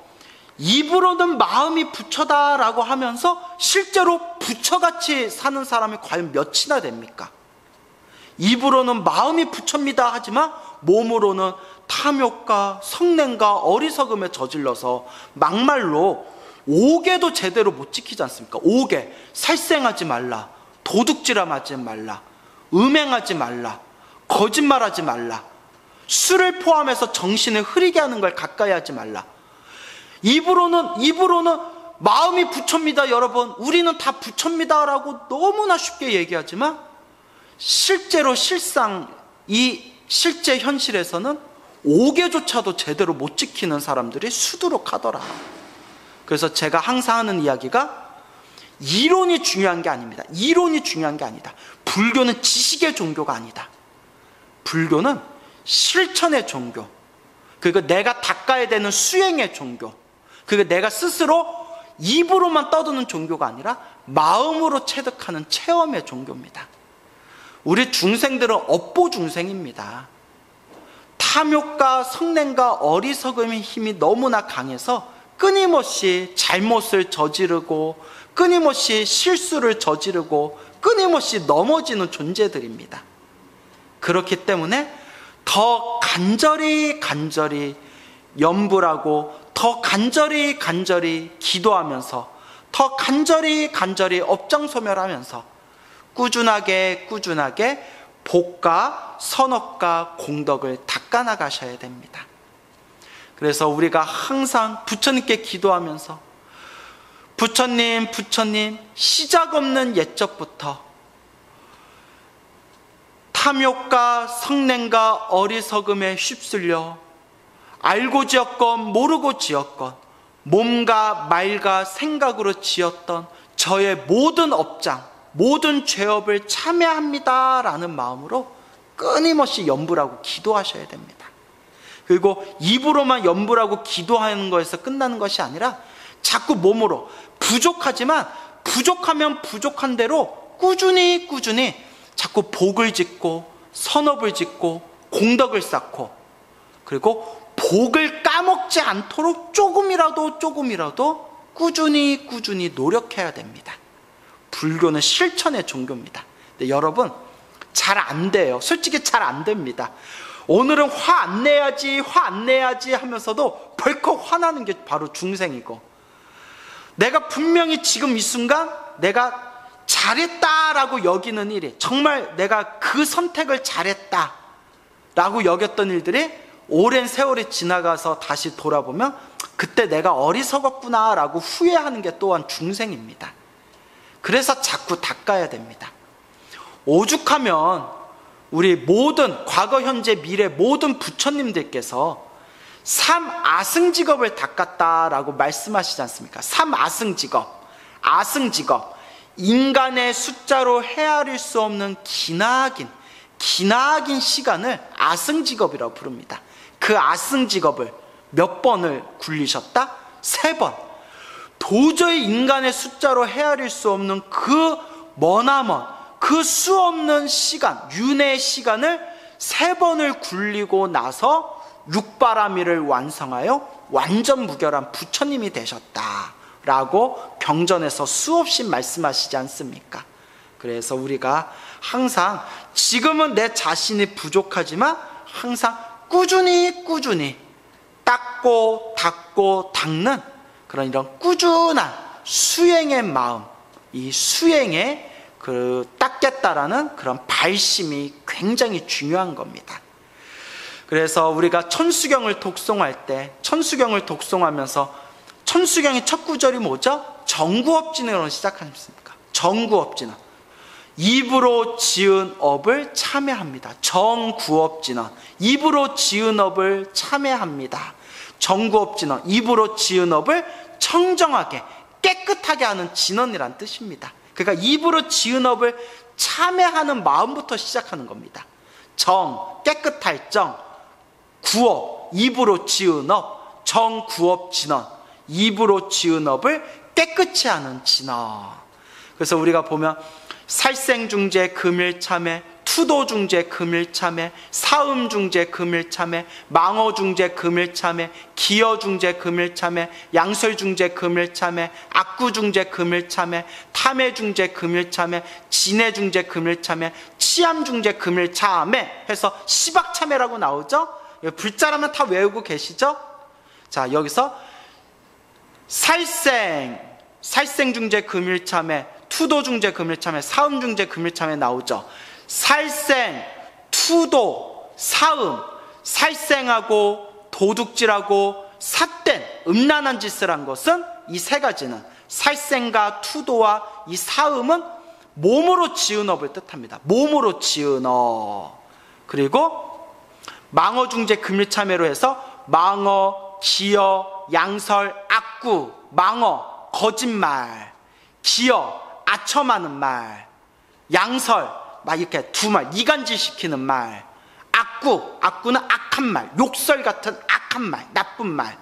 A: 입으로는 마음이 부처다라고 하면서 실제로 부처같이 사는 사람이 과연 몇이나 됩니까? 입으로는 마음이 부처입니다 하지만 몸으로는 탐욕과 성냄과 어리석음에 저질러서 막말로 5개도 제대로 못 지키지 않습니까? 5개, 살생하지 말라, 도둑질하지 말라, 음행하지 말라, 거짓말하지 말라, 술을 포함해서 정신을 흐리게 하는 걸 가까이 하지 말라. 입으로는 마음이 부처입니다 여러분, 우리는 다 부처입니다 라고 너무나 쉽게 얘기하지만 실제로 이 실제 현실에서는 5개조차도 제대로 못 지키는 사람들이 수두룩하더라. 그래서 제가 항상 하는 이야기가 이론이 중요한 게 아닙니다. 이론이 중요한 게 아니다. 불교는 지식의 종교가 아니다. 불교는 실천의 종교. 그리고 내가 닦아야 되는 수행의 종교. 그리고 내가 스스로 입으로만 떠드는 종교가 아니라 마음으로 체득하는 체험의 종교입니다. 우리 중생들은 업보 중생입니다. 탐욕과 성냄과 어리석음의 힘이 너무나 강해서 끊임없이 잘못을 저지르고 끊임없이 실수를 저지르고 끊임없이 넘어지는 존재들입니다. 그렇기 때문에 더 간절히 염불하고 더 간절히 기도하면서 더 간절히 업장소멸하면서 꾸준하게 복과 선업과 공덕을 닦아나가셔야 됩니다. 그래서 우리가 항상 부처님께 기도하면서 부처님 시작 없는 옛적부터 탐욕과 성냄과 어리석음에 휩쓸려 알고 지었건 모르고 지었건 몸과 말과 생각으로 지었던 저의 모든 업장, 모든 죄업을 참회합니다라는 마음으로 끊임없이 염불하고 기도하셔야 됩니다. 그리고 입으로만 염불하고 기도하는 거에서 끝나는 것이 아니라 자꾸 몸으로 부족하지만 부족하면 부족한 대로 꾸준히 자꾸 복을 짓고 선업을 짓고 공덕을 쌓고 그리고 복을 까먹지 않도록 조금이라도 꾸준히 노력해야 됩니다. 불교는 실천의 종교입니다. 근데 여러분 잘 안 돼요. 솔직히 잘 안 됩니다. 오늘은 화 안 내야지 하면서도 벌컥 화나는 게 바로 중생이고, 내가 분명히 지금 이 순간 내가 잘했다라고 여기는 일이, 정말 내가 그 선택을 잘했다라고 여겼던 일들이 오랜 세월이 지나가서 다시 돌아보면 그때 내가 어리석었구나라고 후회하는 게 또한 중생입니다. 그래서 자꾸 닦아야 됩니다. 오죽하면 우리 모든 과거, 현재, 미래 모든 부처님들께서 삼아승직업을 닦았다라고 말씀하시지 않습니까? 삼아승직업, 아승직업, 인간의 숫자로 헤아릴 수 없는 기나긴 시간을 아승직업이라고 부릅니다. 그 아승직업을 몇 번을 굴리셨다? 3번. 도저히 인간의 숫자로 헤아릴 수 없는 그 머나먼 그 수 없는 시간, 윤회의 시간을 3번을 굴리고 나서 육바라밀을 완성하여 완전 무결한 부처님이 되셨다라고 경전에서 수없이 말씀하시지 않습니까? 그래서 우리가 항상 지금은 내 자신이 부족하지만 항상 꾸준히 닦고 닦는 그런 이런 꾸준한 수행의 마음, 이 수행에 닦겠다라는 그런 발심이 굉장히 중요한 겁니다. 그래서 우리가 천수경을 독송할 때, 천수경을 독송하면서 천수경의 첫 구절이 뭐죠? 정구업진으로 시작하십니까? 정구업진언. 입으로 지은 업을 참회합니다. 정구업진언. 입으로 지은 업을 참회합니다. 정구업진언. 입으로 지은 업을 청정하게 깨끗하게 하는 진언이란 뜻입니다. 그러니까 입으로 지은 업을 참회하는 마음부터 시작하는 겁니다. 정, 깨끗할 정, 구업, 입으로 지은 업, 정구업 진언, 입으로 지은 업을 깨끗이 하는 진언. 그래서 우리가 보면 살생중재 금일참회, 투도중재 금일참회, 사음중재 금일참회, 망어중재 금일참회, 기여중재 금일참회, 양설중재 금일참회, 악구중재 금일참회, 탐해중재 금일참회, 진해중재 금일참회, 치암중재 금일참회 해서 시박참회라고 나오죠? 불자라면 다 외우고 계시죠? 자, 여기서 살생중재 금일참회, 투도중재 금일참회, 사음중재 금일참회 나오죠? 살생, 투도, 사음, 살생하고 도둑질하고 삿된 음란한 짓을 한 것은 이 3가지는, 살생과 투도와 이 사음은 몸으로 지은 업을 뜻합니다. 몸으로 지은 업. 그리고 망어중재 금일참회로 해서 망어, 기어, 양설, 악구, 망어, 거짓말, 기어, 아첨하는 말, 양설, 막 이렇게 두 말, 이간질시키는 말, 악구, 악구는 악한 말, 욕설 같은 악한 말, 나쁜 말.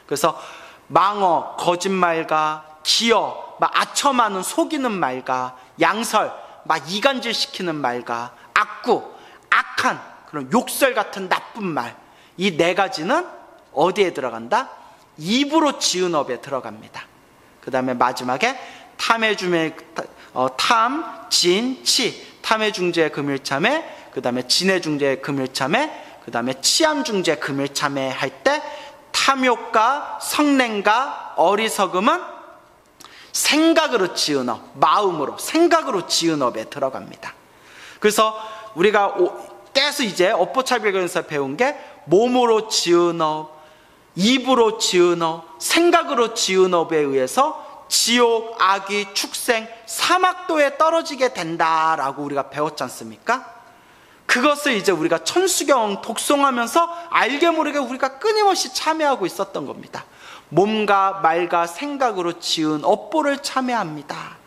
A: 그래서 망어, 거짓말과 기어, 막 아첨하는 속이는 말과 양설, 막 이간질시키는 말과 악구, 악한 그런 욕설 같은 나쁜 말, 이 네 가지는 어디에 들어간다? 입으로 지은 업에 들어갑니다. 그 다음에 마지막에 탐, 진, 치, 탐해중재 금일참회, 그 다음에 진해중재 금일참회, 그 다음에 치암중재 금일참회 할 때 탐욕과 성냉과 어리석음은 생각으로 지은 업, 마음으로 생각으로 지은 업에 들어갑니다. 그래서 우리가 계속 이제 업보차별교에서 배운 게 몸으로 지은 업, 입으로 지은 업, 생각으로 지은 업에 의해서 지옥, 악귀, 축생, 사막도에 떨어지게 된다라고 우리가 배웠지 않습니까? 그것을 이제 우리가 천수경 독송하면서 알게 모르게 우리가 끊임없이 참여하고 있었던 겁니다. 몸과 말과 생각으로 지은 업보를 참여합니다.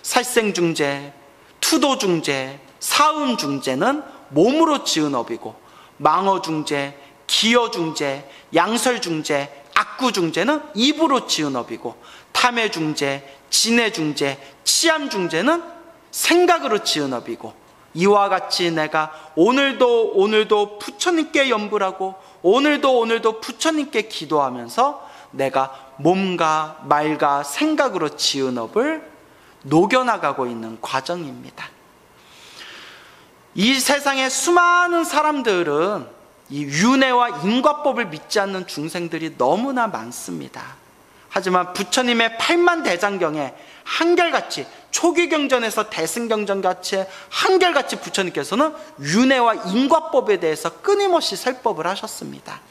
A: 살생중재, 투도중재, 사음중재는 몸으로 지은 업이고, 망어중재, 기어중재, 양설중재, 악구중재는 입으로 지은 업이고, 탐해중재, 진해중재, 치암중재는 생각으로 지은 업이고, 이와 같이 내가 오늘도 부처님께 염불하고 오늘도 부처님께 기도하면서 내가 몸과 말과 생각으로 지은 업을 녹여나가고 있는 과정입니다. 이 세상에 수많은 사람들은 이 윤회와 인과법을 믿지 않는 중생들이 너무나 많습니다. 하지만 부처님의 8만 대장경에 한결같이 초기경전에서 대승경전같이 한결같이 부처님께서는 윤회와 인과법에 대해서 끊임없이 설법을 하셨습니다.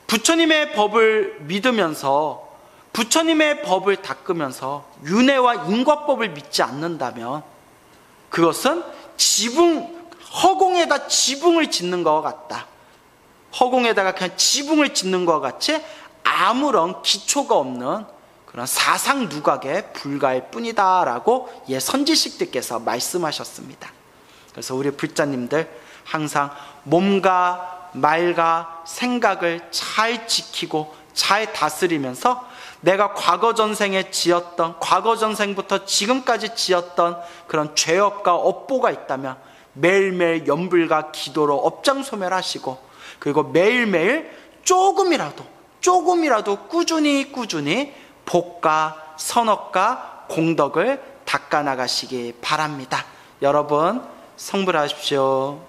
A: 부처님의 법을 믿으면서 부처님의 법을 닦으면서 윤회와 인과법을 믿지 않는다면 그것은 허공에다 지붕을 짓는 것과 같다. 허공에다가 그냥 지붕을 짓는 것과 같이 아무런 기초가 없는 그런 사상 누각에 불과할 뿐이다 라고 선지식들께서 말씀하셨습니다. 그래서 우리 불자님들 항상 몸과 말과 생각을 잘 지키고 잘 다스리면서 내가 과거 전생부터 지금까지 지었던 그런 죄업과 업보가 있다면 매일매일 염불과 기도로 업장소멸하시고, 그리고 매일매일 조금이라도 꾸준히 복과 선업과 공덕을 닦아나가시기 바랍니다. 여러분 성불하십시오.